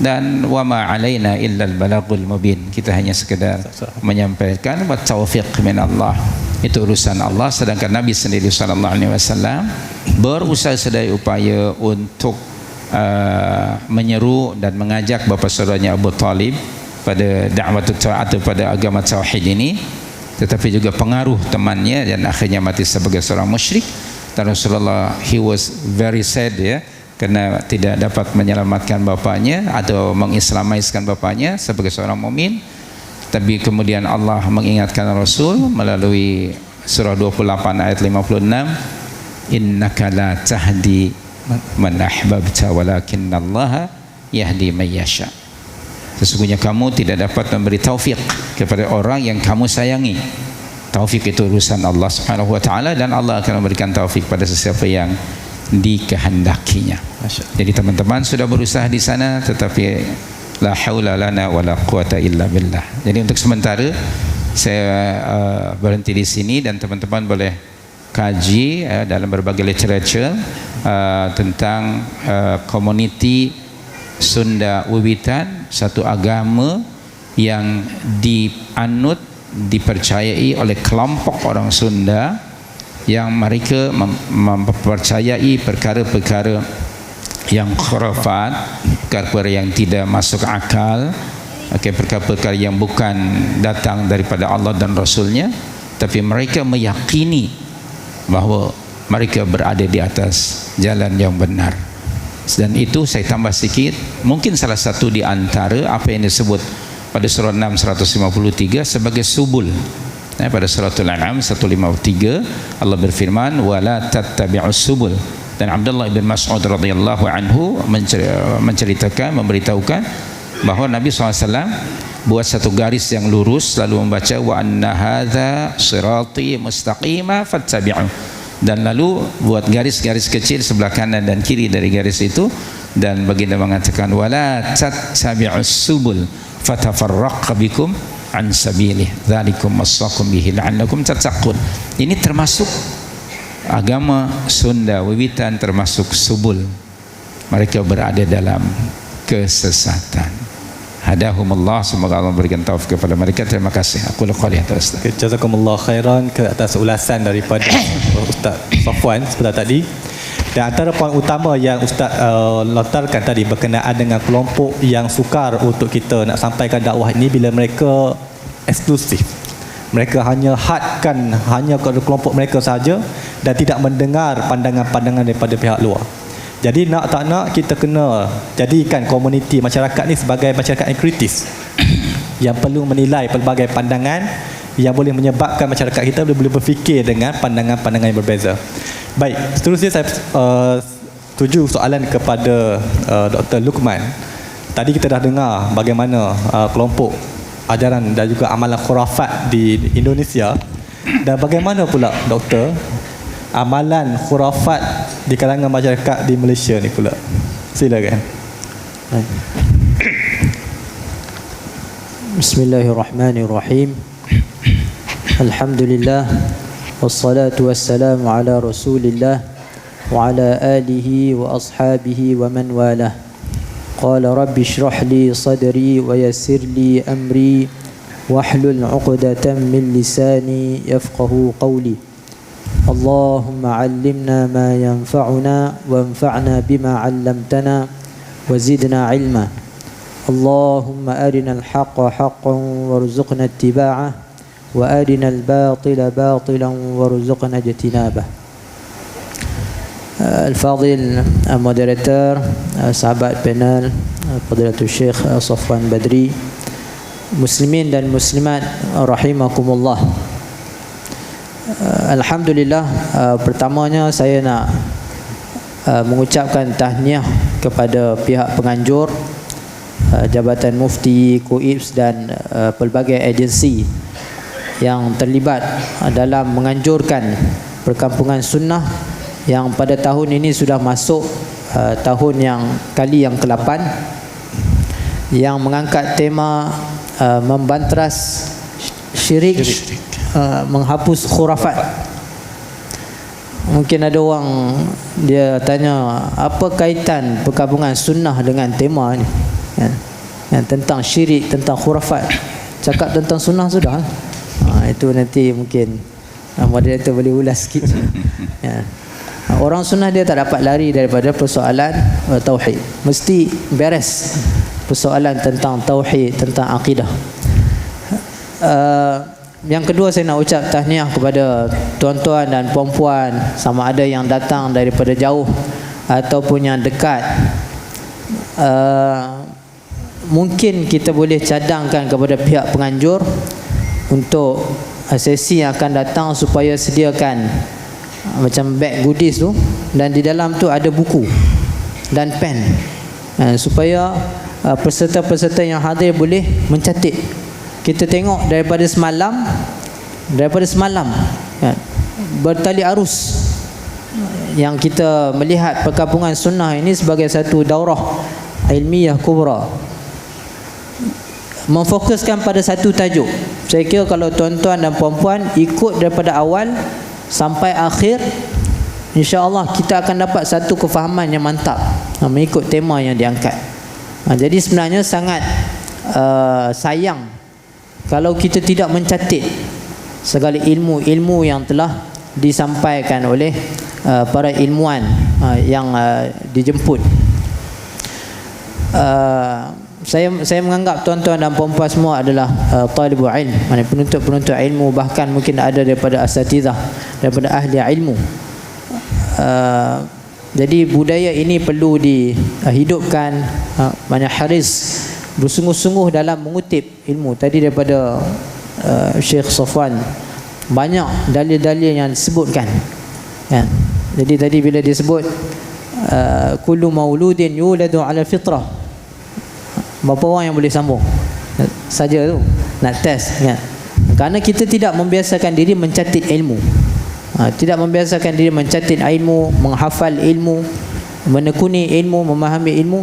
dan wa ma alaina illa al-balagul mubin, kita hanya sekedar menyampaikan. Wa taufiq min Allah, itu urusan Allah. Sedangkan Nabi sendiri sallallahu alaihi wasallam berusaha sedaya upaya untuk menyeru dan mengajak bapa saudaranya Abu Talib pada dakwah atau pada agama tauhid ini, tetapi juga pengaruh temannya, dan akhirnya mati sebagai seorang musyrik. Dan Rasulullah, he was very sad, ya, kerana tidak dapat menyelamatkan bapaknya atau mengislamaiskan bapaknya sebagai seorang mukmin. Tapi kemudian Allah mengingatkan Rasul melalui surah 28 ayat 56, innaka la tahdi man ahbabta walakinnallaha yahdi man yasha. Sesungguhnya kamu tidak dapat memberi taufik kepada orang yang kamu sayangi. Taufik itu urusan Allah Subhanahu wa taala, dan Allah akan memberikan taufik pada sesiapa yang dikehendakinya. Jadi teman-teman sudah berusaha di sana, tetapi la haula lana wala quwata illa billah. Jadi untuk sementara saya berhenti di sini, dan teman-teman boleh kaji dalam berbagai literature tentang komuniti Sunda Wiwitan, satu agama yang dianut, dipercayai oleh kelompok orang Sunda yang mereka mempercayai perkara-perkara yang khurafat, perkara yang tidak masuk akal, perkara-perkara yang bukan datang daripada Allah dan Rasulnya, tapi mereka meyakini bahawa mereka berada di atas jalan yang benar. Dan itu saya tambah sedikit, mungkin salah satu di antara apa yang disebut pada surah 6 153 sebagai subul. Pada suratul An'am 153 Allah berfirman wala tattabi'us subul, dan Abdullah bin Mas'ud radhiyallahu anhu menceritakan, memberitahukan bahawa Nabi SAW buat satu garis yang lurus, lalu membaca wa anna hadza sirati mustaqima fattabi'u, dan lalu buat garis-garis kecil sebelah kanan dan kiri dari garis itu, dan baginda mengatakan wala tattabi'us subul fatafarraqu bikum an sabilih dzalikum wasaqum bihi la'allakum tattaqun. Ini termasuk agama Sunda Wiwitan, termasuk subul. Mereka berada dalam kesesatan. Hadahumullah, semoga Allah memberikan taufik kepada mereka. Terima kasih. Aku qouli hadza.
Jazakumullah khairan ke atas ulasan daripada Ustaz Safwan sebentar tadi. Dan antara poin utama yang Ustaz lontarkan tadi berkenaan dengan kelompok yang sukar untuk kita nak sampaikan dakwah ini bila mereka eksklusif. Mereka hanya hadkan hanya kepada kelompok mereka saja dan tidak mendengar pandangan-pandangan daripada pihak luar. Jadi nak tak nak kita kena jadikan komuniti masyarakat ni sebagai masyarakat yang kritis yang perlu menilai pelbagai pandangan yang boleh menyebabkan masyarakat kita boleh berfikir dengan pandangan-pandangan yang berbeza. Baik, seterusnya saya tuju soalan kepada Dr. Luqman. Tadi kita dah dengar bagaimana kelompok ajaran dan juga amalan khurafat di Indonesia, dan bagaimana pula Doktor amalan khurafat di kalangan masyarakat di Malaysia ni pula. Silakan.
Bismillahirrahmanirrahim. Alhamdulillah wassalatu wassalamu ala Rasulillah wa ala alihi wa ashabihi wa man walah. Qala rabbi shrah li sadri wa yassir li amri wahlul 'uqdatam min lisani yafqahu qawli. Allahumma 'allimna ma yanfa'una wanfa'na bima 'allamtana wa zidna 'ilma. Allahumma arina al-haqqa haqqan warzuqna ittiba'ah wa arina al-batila batilan warzuqna ijtinabah. Al-Fadil moderator, sahabat panel, Fadilatul Syekh Safwan Badri, muslimin dan muslimat rahimakumullah. Alhamdulillah, pertamanya saya nak mengucapkan tahniah kepada pihak penganjur, Jabatan Mufti, KUIPS dan pelbagai agensi yang terlibat dalam menganjurkan perkampungan sunnah yang pada tahun ini sudah masuk tahun yang kali yang ke-8, yang mengangkat tema membantras syirik, menghapus khurafat. Mungkin ada orang dia tanya apa kaitan perkampungan sunnah dengan tema ni, yang tentang syirik, tentang khurafat. Cakap tentang sunnah sudah. Itu nanti mungkin moderator boleh ulas sikit. Ya. Orang sunnah dia tak dapat lari daripada persoalan tauhid. Mesti beres persoalan tentang tauhid, tentang akidah. Yang kedua, saya nak ucap tahniah kepada tuan-tuan dan puan-puan, sama ada yang datang daripada jauh ataupun yang dekat. Mungkin kita boleh cadangkan kepada pihak penganjur untuk sesi yang akan datang supaya sediakan macam bag goodies tu, dan di dalam tu ada buku dan pen, supaya peserta-peserta yang hadir boleh mencatat. Kita tengok daripada semalam kan, bertali arus yang kita melihat perkampungan sunnah ini sebagai satu daurah ilmiah kubra, memfokuskan pada satu tajuk. Saya kira kalau tuan-tuan dan puan-puan ikut daripada awal sampai akhir, insya-Allah kita akan dapat satu kefahaman yang mantap mengikut tema yang diangkat. Jadi sebenarnya sangat sayang kalau kita tidak mencatat segala ilmu-ilmu yang telah disampaikan oleh para ilmuwan yang dijemput. Saya menganggap tuan-tuan dan puan-puan semua adalah talibul ilm, maknanya penuntut-penuntut ilmu, bahkan mungkin ada daripada asatizah, daripada ahli ilmu. Jadi budaya ini perlu dihidupkan, maknanya haris, bersungguh-sungguh dalam mengutip ilmu. Tadi daripada Syekh Safwan banyak dalil-dalil yang disebutkan ya. Jadi tadi bila disebut kullu mauludin yuladu ala fitrah, berapa orang yang boleh sambung saja tu nak test ya. Kerana kita tidak membiasakan diri mencatat ilmu, tidak membiasakan diri mencatat ilmu, menghafal ilmu, menekuni ilmu, memahami ilmu.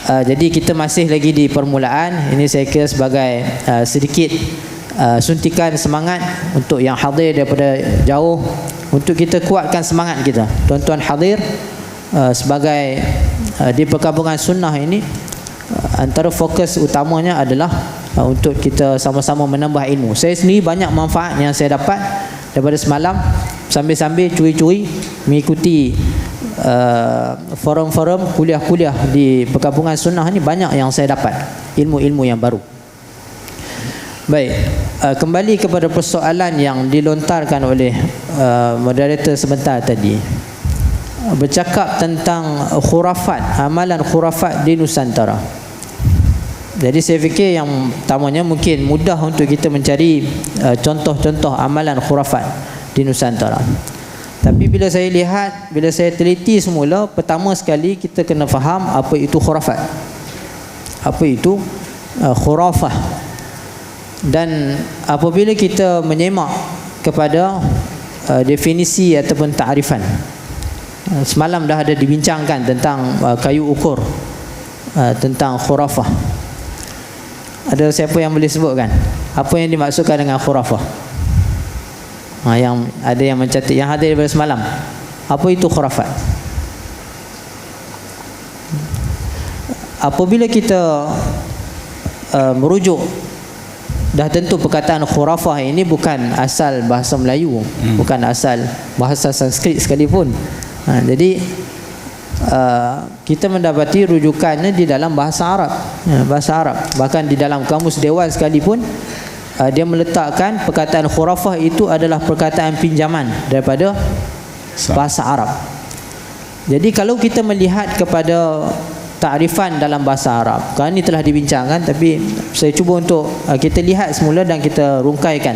Jadi kita masih lagi di permulaan. Ini saya kira sebagai sedikit suntikan semangat untuk yang hadir daripada jauh, untuk kita kuatkan semangat kita. Tuan-tuan hadir sebagai di perkampungan sunnah ini, antara fokus utamanya adalah untuk kita sama-sama menambah ilmu. Saya sendiri banyak manfaat yang saya dapat daripada semalam, sambil-sambil curi-curi mengikuti forum-forum kuliah-kuliah di perkampungan sunnah ni. Banyak yang saya dapat ilmu-ilmu yang baru. Baik, kembali kepada persoalan yang dilontarkan oleh moderator sebentar tadi, bercakap tentang khurafat, amalan khurafat di Nusantara. Jadi saya fikir yang pertamanya mungkin mudah untuk kita mencari contoh-contoh amalan khurafat di Nusantara. Tapi bila saya lihat, bila saya teliti semula, pertama sekali kita kena faham apa itu khurafat, apa itu khurafah. Dan apabila kita menyemak kepada definisi ataupun ta'rifan, semalam dah ada dibincangkan tentang kayu ukur, tentang khurafah. Ada siapa yang boleh sebutkan apa yang dimaksudkan dengan khurafah? Yang ada yang mencatat, yang hadir daripada semalam, apa itu khurafat? Apabila kita merujuk, dah tentu perkataan khurafah ini bukan asal bahasa Melayu, bukan asal bahasa Sanskrit sekalipun. Jadi kita mendapati rujukannya di dalam bahasa Arab, bahasa Arab. Bahkan di dalam kamus Dewan sekalipun, dia meletakkan perkataan khurafah itu adalah perkataan pinjaman daripada bahasa Arab. Jadi kalau kita melihat kepada ta'rifan dalam bahasa Arab, kerana ini telah dibincangkan, tapi saya cuba untuk kita lihat semula dan kita rungkaikan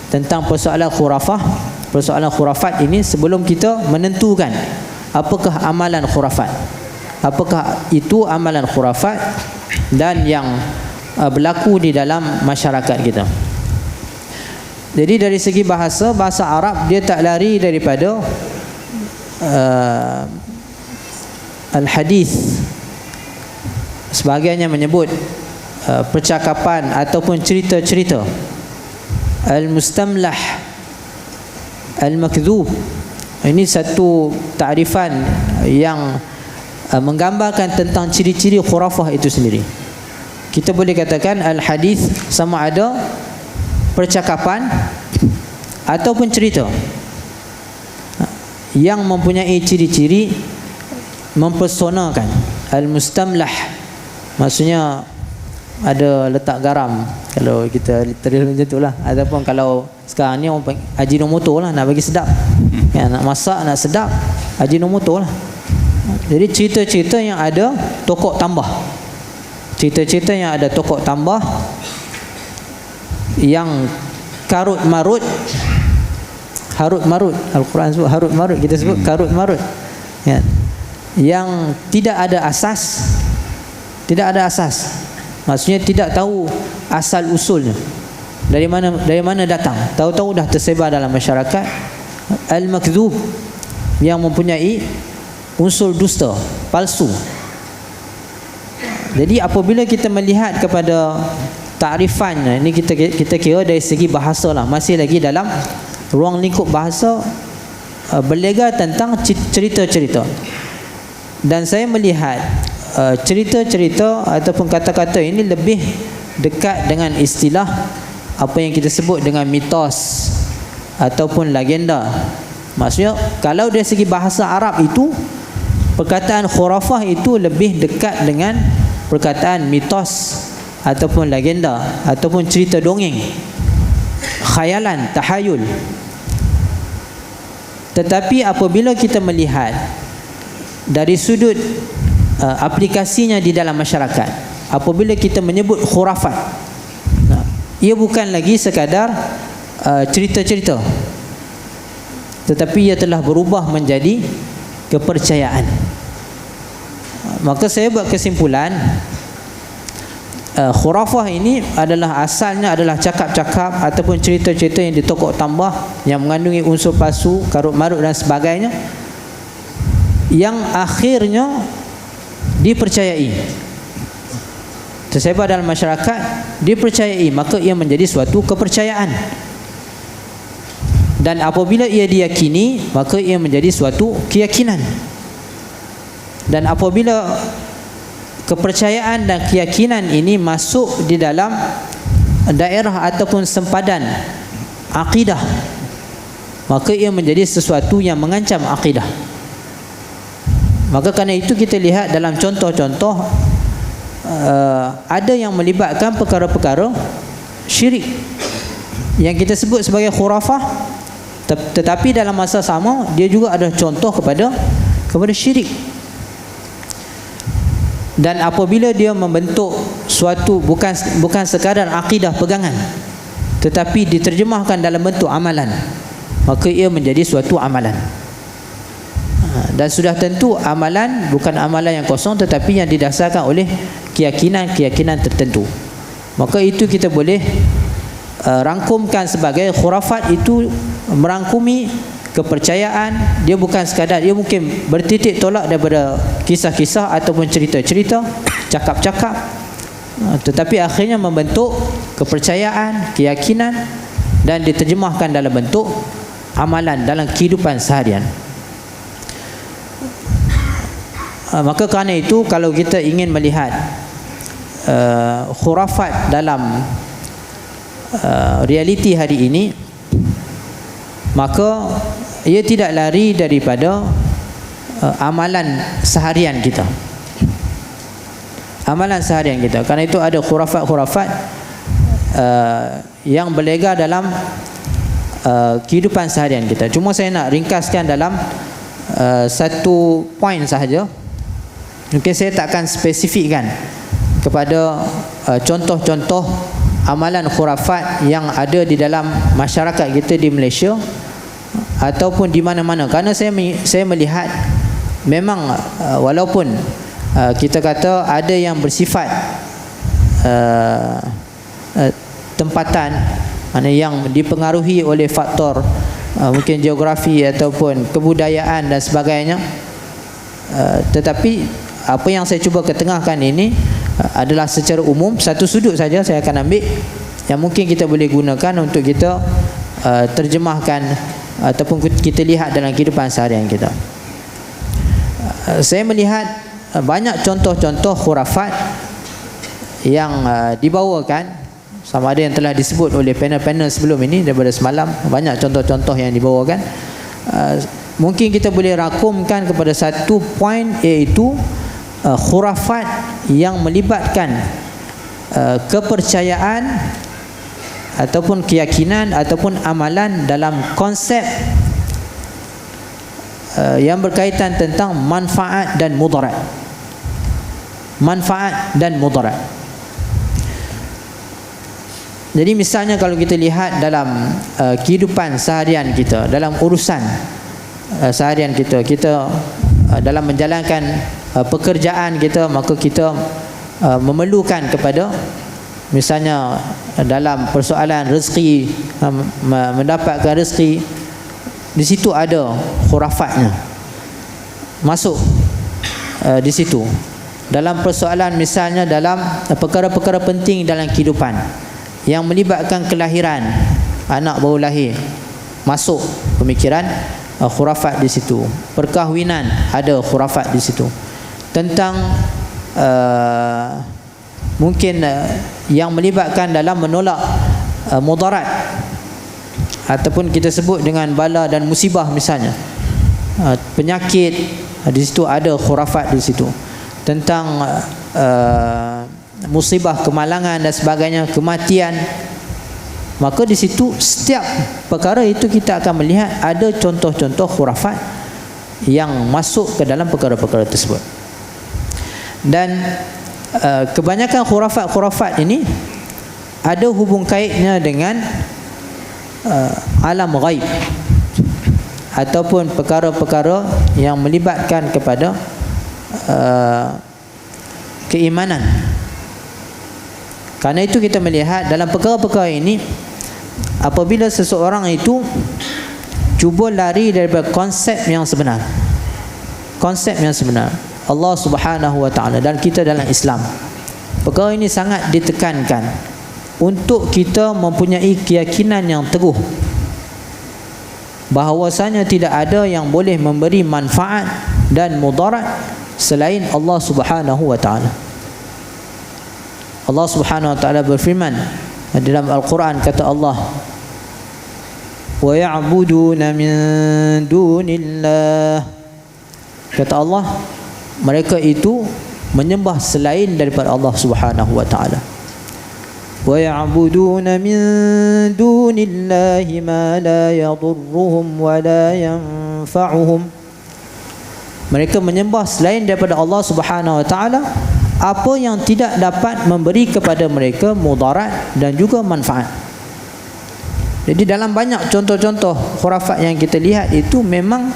tentang persoalan khurafah, persoalan khurafat ini sebelum kita menentukan apakah amalan khurafat, apakah itu amalan khurafat dan yang berlaku di dalam masyarakat kita. Jadi dari segi bahasa Arab, dia tak lari daripada al-hadis. Sebahagiannya menyebut percakapan ataupun cerita-cerita, al-mustamlah, al-makdzub. Ini satu ta'rifan yang menggambarkan tentang ciri-ciri khurafah itu sendiri. Kita boleh katakan al-hadis sama ada percakapan ataupun cerita yang mempunyai ciri-ciri mempersonakan. Al-mustamlah maksudnya ada letak garam, kalau kita terus macam itulah. Ataupun kalau sekarang ni orang ajinomoto lah, nak bagi sedap ya, nak masak nak sedap, ajinomoto lah. Jadi cerita-cerita yang ada tokok tambah, cerita-cerita yang ada tokok tambah, yang karut marut, harut marut, Al-Quran sebut harut marut, kita sebut karut marut ya, yang tidak ada asas, Tidak ada asas. Maksudnya tidak tahu asal usulnya. Dari mana datang. Tahu-tahu dah tersebar dalam masyarakat. Al-makdzub, yang mempunyai unsur dusta, palsu. Jadi apabila kita melihat kepada ta'rifannya, ini kita kira dari segi bahasa lah, masih lagi dalam ruang lingkup bahasa, berlega tentang cerita-cerita. Dan saya melihat cerita-cerita ataupun kata-kata ini lebih dekat dengan istilah apa yang kita sebut dengan mitos ataupun legenda. Maksudnya kalau dari segi bahasa Arab itu, perkataan khurafah itu lebih dekat dengan perkataan mitos ataupun legenda ataupun cerita dongeng, khayalan, tahayul. Tetapi apabila kita melihat dari sudut aplikasinya di dalam masyarakat, apabila kita menyebut khurafat, ia bukan lagi sekadar cerita-cerita, tetapi ia telah berubah menjadi kepercayaan. Maka saya buat kesimpulan, khurafah ini adalah asalnya adalah cakap-cakap ataupun cerita-cerita yang ditokok tambah, yang mengandungi unsur palsu, karut marut dan sebagainya, yang akhirnya dipercayai, tersebar dalam masyarakat, dipercayai, maka ia menjadi suatu kepercayaan. Dan apabila ia diyakini, maka ia menjadi suatu keyakinan. Dan apabila kepercayaan dan keyakinan ini masuk di dalam daerah ataupun sempadan akidah, maka ia menjadi sesuatu yang mengancam akidah. Maka kerana itu kita lihat dalam contoh-contoh, ada yang melibatkan perkara-perkara syirik yang kita sebut sebagai khurafah, tetapi dalam masa sama dia juga ada contoh kepada syirik. Dan apabila dia membentuk suatu bukan sekadar akidah pegangan, tetapi diterjemahkan dalam bentuk amalan, maka ia menjadi suatu amalan. Dan sudah tentu amalan bukan amalan yang kosong, tetapi yang didasarkan oleh keyakinan-keyakinan tertentu. Maka itu kita boleh rangkumkan sebagai khurafat itu merangkumi kepercayaan. Dia bukan sekadar, dia mungkin bertitik tolak daripada kisah-kisah ataupun cerita-cerita, cakap-cakap, tetapi akhirnya membentuk kepercayaan, keyakinan, dan diterjemahkan dalam bentuk amalan dalam kehidupan seharian. Maka kerana itu, kalau kita ingin melihat khurafat dalam realiti hari ini, maka ia tidak lari daripada amalan seharian kita. Amalan seharian kita. Kerana itu ada khurafat-khurafat yang berlega dalam kehidupan seharian kita. Cuma saya nak ringkaskan dalam satu poin sahaja. Mungkin saya takkan spesifikkan kepada contoh-contoh amalan khurafat yang ada di dalam masyarakat kita di Malaysia ataupun di mana-mana. Kerana saya melihat memang walaupun kita kata ada yang bersifat tempatan, mana yang dipengaruhi oleh faktor mungkin geografi ataupun kebudayaan dan sebagainya, tetapi apa yang saya cuba ketengahkan ini adalah secara umum, satu sudut saja saya akan ambil yang mungkin kita boleh gunakan untuk kita terjemahkan ataupun kita lihat dalam kehidupan seharian kita. Saya melihat banyak contoh-contoh khurafat yang dibawakan, sama ada yang telah disebut oleh panel-panel sebelum ini daripada semalam, banyak contoh-contoh yang dibawakan. Mungkin kita boleh rangkumkan kepada satu poin, iaitu khurafat yang melibatkan kepercayaan ataupun keyakinan ataupun amalan dalam konsep yang berkaitan tentang manfaat dan mudarat. Manfaat dan mudarat. Jadi misalnya kalau kita lihat dalam kehidupan seharian kita, dalam urusan seharian kita dalam menjalankan pekerjaan kita, maka kita memerlukan kepada, misalnya dalam persoalan rezeki, mendapatkan rezeki, di situ ada khurafatnya masuk di situ. Dalam persoalan misalnya dalam perkara-perkara penting dalam kehidupan yang melibatkan kelahiran, anak baru lahir, masuk pemikiran khurafat di situ. Perkahwinan, ada khurafat di situ. Tentang mungkin yang melibatkan dalam menolak mudarat, ataupun kita sebut dengan bala dan musibah, misalnya penyakit, di situ ada khurafat di situ. Tentang musibah, kemalangan dan sebagainya, kematian, maka di situ setiap perkara itu kita akan melihat ada contoh-contoh khurafat yang masuk ke dalam perkara-perkara tersebut. Dan kebanyakan khurafat ini ada hubung kaitnya dengan alam ghaib, ataupun perkara-perkara yang melibatkan kepada keimanan. Karena itu kita melihat dalam perkara-perkara ini, apabila seseorang itu cuba lari daripada konsep yang sebenar, Allah Subhanahu wa ta'ala dan kita dalam Islam, perkara ini sangat ditekankan untuk kita mempunyai keyakinan yang teguh bahawasanya tidak ada yang boleh memberi manfaat dan mudarat selain Allah Subhanahu wa ta'ala. Allah Subhanahu wa ta'ala berfirman dalam Al-Quran, kata Allah, wa ya'buduna min dunillah, kata Allah, mereka itu menyembah selain daripada Allah Subhanahu wa ta'ala. Wa ya'buduna min dunillahi ma la yadurruhum wa la yanfa'uhum, mereka menyembah selain daripada Allah Subhanahu wa ta'ala apa yang tidak dapat memberi kepada mereka mudarat dan juga manfaat. Jadi dalam banyak contoh-contoh khurafat yang kita lihat itu, memang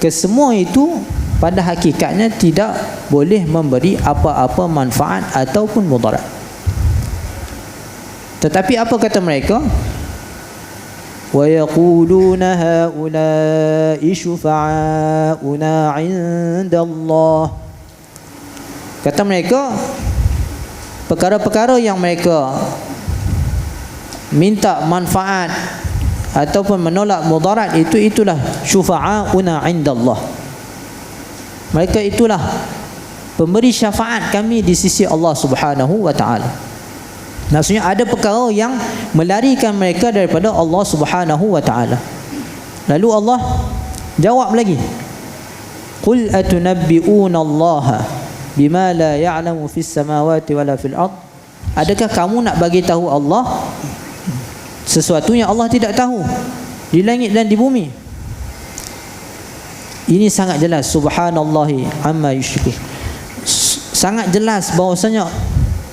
kesemua itu pada hakikatnya tidak boleh memberi apa-apa manfaat ataupun mudarat. Tetapi apa kata mereka? وَيَقُولُونَ هَؤُلَاءِ شُفَعَاؤُنَا عِنْدَ اللَّهِ, kata mereka, perkara-perkara yang mereka minta manfaat ataupun menolak mudarat itu, itulah syufa'auna 'indallah, mereka itulah pemberi syafaat kami di sisi Allah Subhanahu wa ta'ala. Maksudnya ada perkara yang melarikan mereka daripada Allah Subhanahu wa ta'ala. Lalu Allah jawab lagi, qul atunabbi'una Allah bima la ya'lamu fis samawati wala fil ard, adakah kamu nak bagi tahu Allah sesuatu yang Allah tidak tahu di langit dan di bumi? Ini sangat jelas, subhanallahi amma yusyrikun, sangat jelas bahwasanya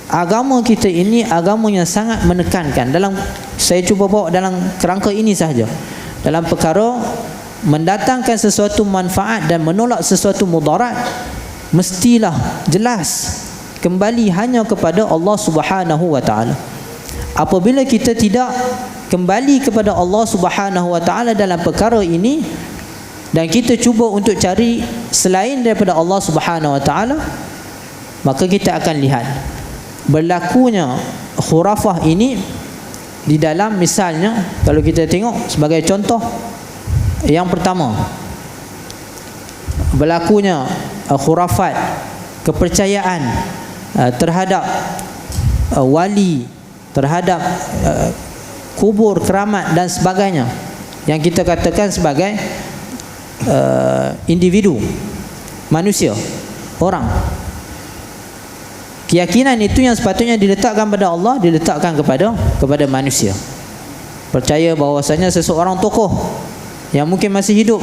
agama kita ini agama yang sangat menekankan. Dalam, saya cuba bawa dalam kerangka ini sahaja, dalam perkara mendatangkan sesuatu manfaat dan menolak sesuatu mudarat, mestilah jelas kembali hanya kepada Allah Subhanahu wa ta'ala. Apabila kita tidak kembali kepada Allah Subhanahu wa ta'ala dalam perkara ini, dan kita cuba untuk cari selain daripada Allah Subhanahu wa ta'ala, maka kita akan lihat berlakunya khurafah ini di dalam, misalnya kalau kita tengok sebagai contoh, yang pertama berlakunya khurafat, kepercayaan terhadap wali, terhadap kubur, keramat dan sebagainya, yang kita katakan sebagai individu, manusia, orang. Keyakinan itu yang sepatutnya diletakkan pada Allah, diletakkan kepada manusia. Percaya bahawasanya seseorang tokoh yang mungkin masih hidup,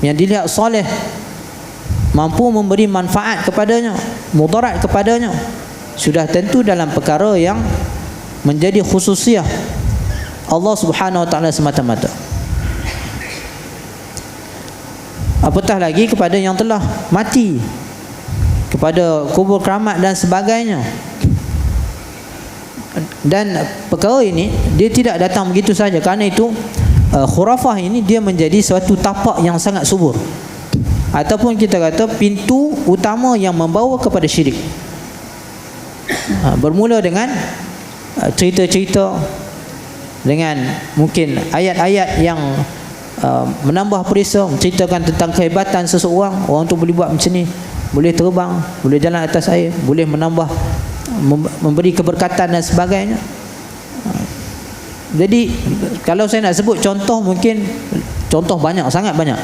yang dilihat soleh, mampu memberi manfaat kepadanya, mudarat kepadanya, sudah tentu dalam perkara yang menjadi khususiah Allah Subhanahu wa ta'ala semata-mata. Apatah lagi kepada yang telah mati, kepada kubur keramat dan sebagainya. Dan perkara ini dia tidak datang begitu saja. Kerana itu khurafah ini dia menjadi suatu tapak yang sangat subur, ataupun kita kata pintu utama yang membawa kepada syirik. Bermula dengan cerita-cerita, dengan mungkin ayat-ayat yang menambah perisa, menceritakan tentang kehebatan seseorang. Orang tu boleh buat macam ni, boleh terbang, boleh jalan atas air, boleh menambah, memberi keberkatan dan sebagainya. Jadi kalau saya nak sebut contoh, mungkin contoh banyak, sangat banyak.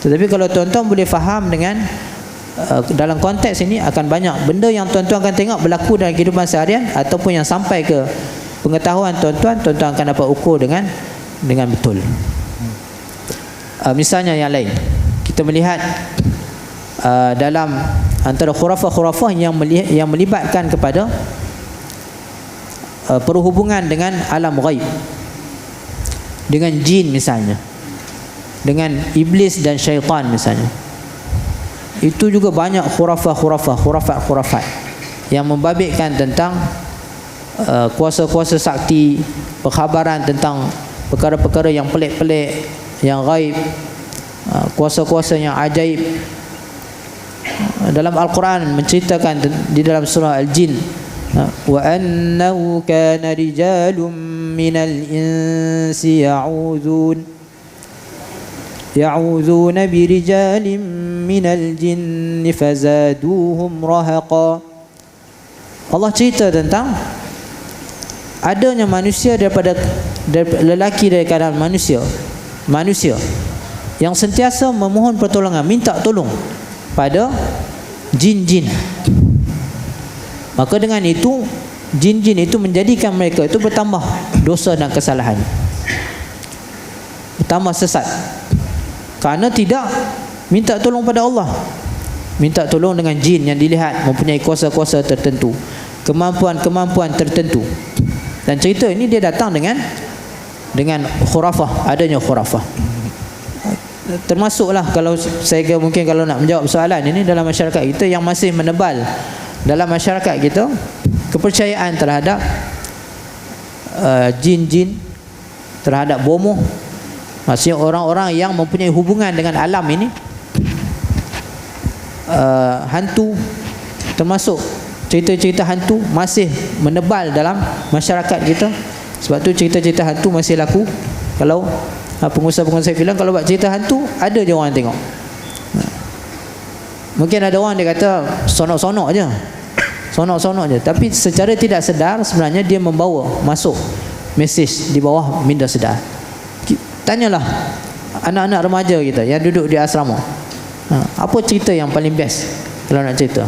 Tetapi kalau tuan-tuan boleh faham dengan dalam konteks ini, akan banyak benda yang tuan-tuan akan tengok berlaku dalam kehidupan seharian, ataupun yang sampai ke pengetahuan tuan-tuan akan dapat ukur dengan betul. Misalnya yang lain, kita melihat dalam antara khurafah-khurafah yang melibatkan kepada perhubungan dengan alam ghaib, dengan jin misalnya, dengan iblis dan syaitan misalnya. Itu juga banyak khurafat yang membabitkan tentang kuasa-kuasa sakti, perkhabaran tentang perkara-perkara yang pelik-pelik, yang ghaib, kuasa-kuasa yang ajaib. Dalam Al-Quran menceritakan di dalam surah Al-Jin, wa annahu kana rijalun minal insi ya'udhuna birijalin minal jinni fazaduhum rahaqa. Allah cerita tentang adanya manusia daripada lelaki dari kalangan manusia yang sentiasa memohon pertolongan, minta tolong pada jin-jin. Maka dengan itu jin-jin itu menjadikan mereka itu bertambah dosa dan kesalahan, bertambah sesat, kerana tidak minta tolong pada Allah, minta tolong dengan jin yang dilihat mempunyai kuasa-kuasa tertentu, kemampuan-kemampuan tertentu. Dan cerita ini dia datang dengan khurafah, adanya khurafah. Termasuklah kalau saya mungkin kalau nak menjawab soalan ini, dalam masyarakat kita yang masih menebal dalam masyarakat kita kepercayaan terhadap jin-jin, terhadap bomoh, maksudnya orang-orang yang mempunyai hubungan dengan alam ini, hantu, termasuk cerita-cerita hantu masih menebal dalam masyarakat kita. Sebab tu cerita-cerita hantu masih laku. Kalau pengusaha-pengusaha filem kalau buat cerita hantu, ada je orang tengok. Mungkin ada orang dia kata sonok-sonok je, tapi secara tidak sedar sebenarnya dia membawa masuk mesej di bawah minda sedar. Tanyalah anak-anak remaja kita yang duduk di asrama, apa cerita yang paling best kalau nak cerita?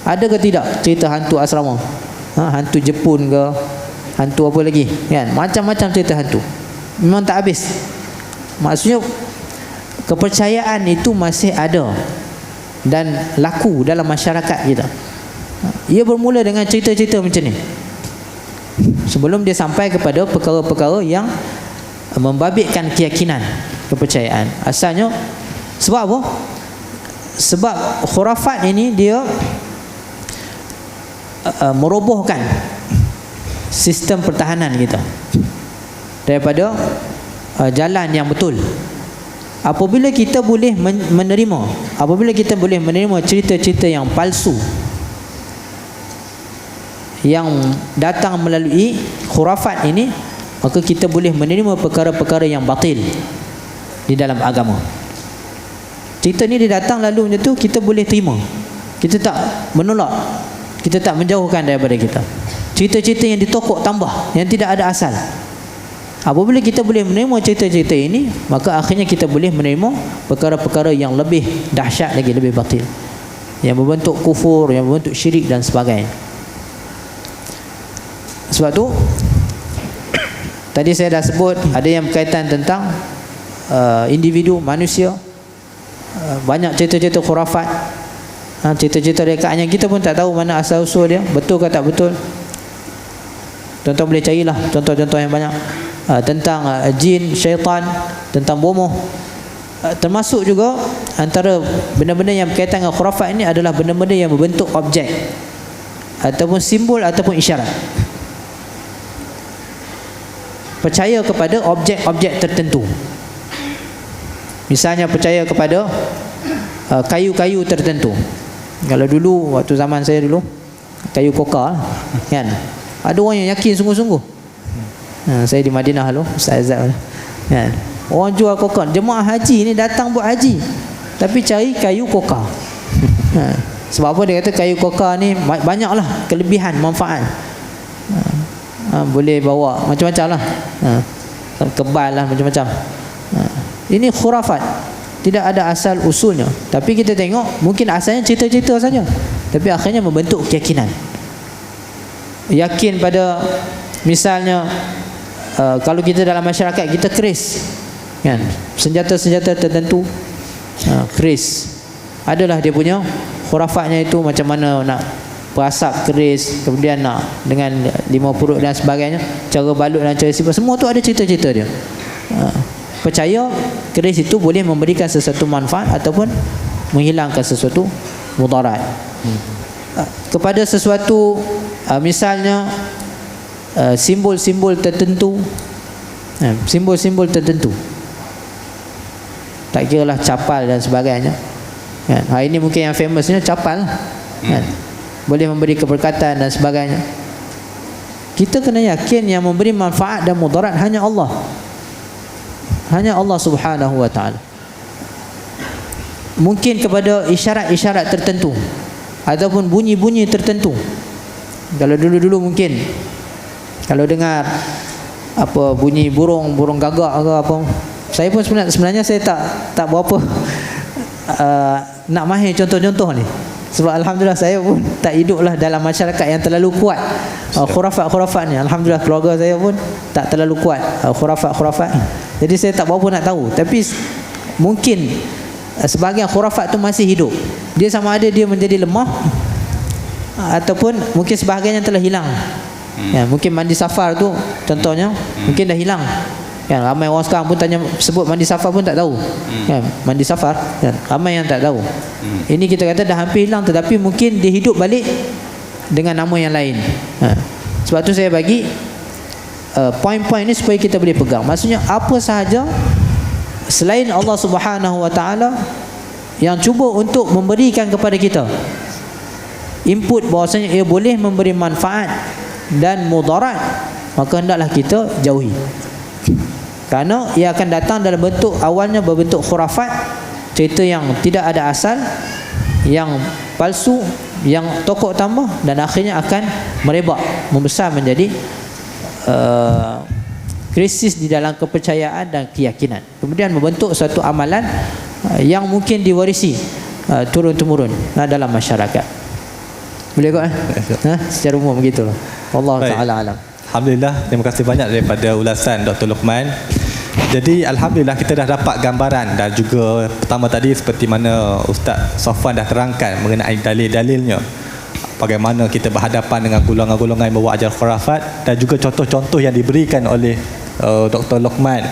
Ada ke tidak cerita hantu asrama? Hantu Jepun ke, hantu apa lagi kan? Macam-macam cerita hantu, memang tak habis. Maksudnya kepercayaan itu masih ada dan laku dalam masyarakat kita. Ia bermula dengan cerita-cerita macam ni sebelum dia sampai kepada perkara-perkara yang membabitkan keyakinan, kepercayaan. Asalnya sebab apa? Sebab khurafat ini dia merobohkan sistem pertahanan kita daripada jalan yang betul. Apabila kita boleh menerima cerita-cerita yang palsu yang datang melalui khurafat ini, maka kita boleh menerima perkara-perkara yang batil di dalam agama. Cerita ni dia datang lalu macam tu, kita boleh terima, kita tak menolak, kita tak menjauhkan daripada kita. Cerita-cerita yang ditokok tambah, yang tidak ada asal, apabila kita boleh menerima cerita-cerita ini, maka akhirnya kita boleh menerima perkara-perkara yang lebih dahsyat lagi, lebih batil, yang berbentuk kufur, yang berbentuk syirik dan sebagainya. Sebab tu tadi saya dah sebut ada yang berkaitan tentang individu, manusia. Banyak cerita-cerita khurafat, cerita-cerita rekaan yang kita pun tak tahu mana asal-usul dia, betul ke tak betul. Tuan-tuan boleh carilah contoh-contoh yang banyak tentang jin, syaitan, tentang bomoh. Termasuk juga antara benda-benda yang berkaitan dengan khurafat ini adalah benda-benda yang berbentuk objek ataupun simbol ataupun isyarat. Percaya kepada objek-objek tertentu. Misalnya percaya kepada kayu-kayu tertentu. Kalau dulu, waktu zaman saya dulu, kayu koka kan, ada orang yang yakin sungguh-sungguh. Saya di Madinah dulu, Ustaz Azad kan, orang jual koka, jemaah haji ni datang buat haji tapi cari kayu koka. Sebab apa dia kata kayu koka ni banyaklah kelebihan, manfaat. Boleh bawa macam-macam lah, kebal lah, macam-macam. Ini khurafat, tidak ada asal usulnya. Tapi kita tengok mungkin asalnya cerita-cerita saja, tapi akhirnya membentuk keyakinan. Yakin pada misalnya kalau kita dalam masyarakat kita keris kan, senjata-senjata tertentu keris, adalah dia punya khurafatnya itu, macam mana nak perasap keris, kemudian nak dengan 5 purut dan sebagainya, cara balut dan cara sifat, semua tu ada cerita-cerita dia. Percaya keris itu boleh memberikan sesuatu manfaat ataupun menghilangkan sesuatu mudarat. Kepada sesuatu misalnya simbol-simbol tertentu, simbol-simbol tertentu, tak kira lah capal dan sebagainya kan. Hari ini mungkin yang famousnya capal kan, boleh memberi keberkatan dan sebagainya. Kita kena yakin yang memberi manfaat dan mudarat hanya Allah, hanya Allah Subhanahu wa ta'ala. Mungkin kepada isyarat-isyarat tertentu ataupun bunyi-bunyi tertentu. Kalau dulu-dulu mungkin kalau dengar apa bunyi burung gagak ke apa, saya pun sebenarnya saya tak berapa nak mahir contoh-contoh ni. Sebab alhamdulillah saya pun tak hiduplah dalam masyarakat yang terlalu kuat khurafat-khurafat ni. Alhamdulillah keluarga saya pun tak terlalu kuat khurafat-khurafat. Jadi saya tak berapa nak tahu. Tapi mungkin sebahagian khurafat tu masih hidup. Dia sama ada dia menjadi lemah ataupun mungkin sebahagian yang telah hilang. Ya, mungkin mandi safar tu contohnya mungkin dah hilang. Kan, ramai orang sekarang pun tanya, sebut mandi safar pun tak tahu. Kan, mandi safar kan, ramai yang tak tahu. Ini kita kata dah hampir hilang, tetapi mungkin dia hidup balik dengan nama yang lain. Sebab tu saya bagi poin-poin ini supaya kita boleh pegang. Maksudnya apa sahaja selain Allah Subhanahu wa ta'ala yang cuba untuk memberikan kepada kita input bahawasanya ia boleh memberi manfaat dan mudarat, maka hendaklah kita jauhi. Kerana ia akan datang dalam bentuk, awalnya berbentuk khurafat, cerita yang tidak ada asal, yang palsu, yang tokok tambah, dan akhirnya akan merebak, membesar menjadi krisis di dalam kepercayaan dan keyakinan. Kemudian membentuk suatu amalan yang mungkin diwarisi turun-temurun dalam masyarakat. Boleh kok secara umum begitu. Wallahu taala alam.
Alhamdulillah, terima kasih banyak daripada ulasan Dr. Luqman. Jadi alhamdulillah kita dah dapat gambaran, dan juga pertama tadi seperti mana Ustaz Safwan dah terangkan mengenai dalil-dalilnya, bagaimana kita berhadapan dengan golongan-golongan yang membawa ajar khurafat, dan juga contoh-contoh yang diberikan oleh Dr. Luqman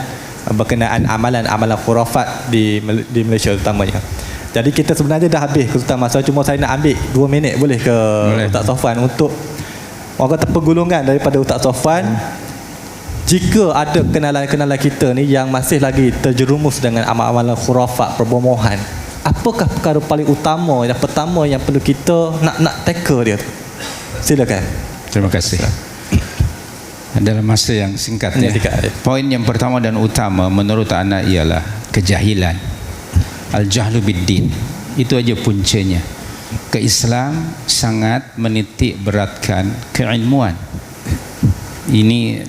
berkenaan amalan-amalan khurafat di Malaysia terutamanya. Jadi kita sebenarnya dah habis keseluruhan masa, cuma saya nak ambil 2 minit boleh ke Ustaz Safwan untuk orang kata pergulungan daripada Ustaz Safwan. Jika ada kenalan-kenalan kita ni yang masih lagi terjerumus dengan amal-amalan khurafat, perbomohan, apakah perkara paling utama yang pertama yang perlu kita nak tackle dia? Silakan.
Terima kasih. Dalam masa yang singkat ya. Poin yang pertama dan utama menurut anak ialah kejahilan. Al-jahlu bid-din. Itu aja puncanya. Islam sangat menitik beratkan keilmuan. Ini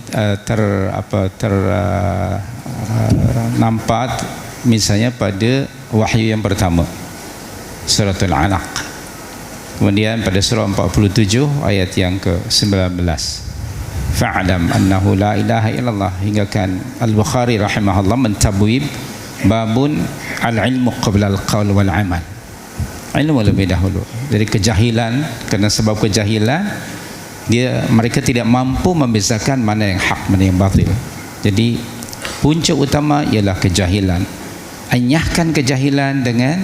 nampak misalnya pada wahyu yang pertama, suratul Alaq. Kemudian pada surah 47 ayat yang ke-19, fa'lam annahu la ilaha illallah, hingga kan Al-Bukhari rahimahullah mentabwib babun al-ilmu qabla al-qawl wal amal. Ilmu lebih dahulu. Dari kejahilan, kerana sebab kejahilan mereka tidak mampu membezakan mana yang hak, mana yang batil. Jadi punca utama ialah kejahilan. Anyahkan kejahilan dengan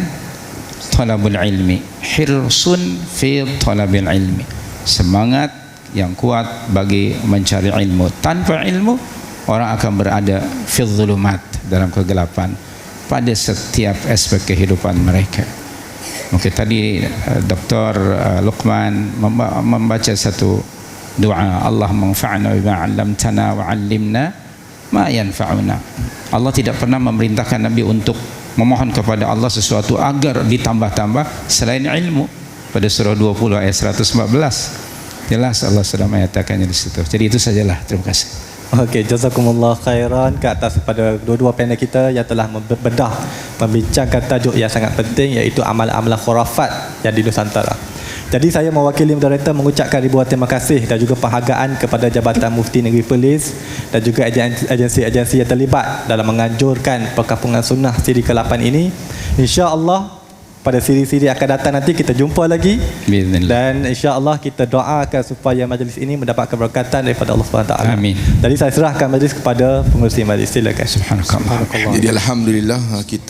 talabul ilmi. Hirsun fi talabil ilmi. Semangat yang kuat bagi mencari ilmu. Tanpa ilmu, orang akan berada fi dhulumat, dalam kegelapan pada setiap aspek kehidupan mereka. Mungkin tadi Dr. Luqman membaca satu doa, Allah manfa'na bima 'allamtana wa 'allimna ma yanfa'una. Allah tidak pernah memerintahkan Nabi untuk memohon kepada Allah sesuatu agar ditambah-tambah selain ilmu. Pada surah 20 ayat 114 jelas Allah sudah menyatakannya di situ. Jadi itu sajalah. Terima kasih.
Okey, jazakumullah khairan ke atas pada dua-dua panel kita yang telah membedah membincangkan tajuk yang sangat penting, iaitu amal-amal khurafat yang di Nusantara. Jadi saya mewakili moderator mengucapkan ribuan terima kasih dan juga penghargaan kepada Jabatan Mufti Negeri Perlis dan juga agensi-agensi yang terlibat dalam menganjurkan perkampungan sunnah siri ke-8 ini. Insya-Allah pada siri-siri akan datang nanti kita jumpa lagi.
Bismillah.
Dan insya-Allah kita doakan supaya majlis ini mendapatkan keberkatan daripada Allah Subhanahu Wa Taala.
Amin.
Jadi saya serahkan majlis kepada pengurusi majlis. Silakan.
Subhanakallah.
Jadi alhamdulillah kita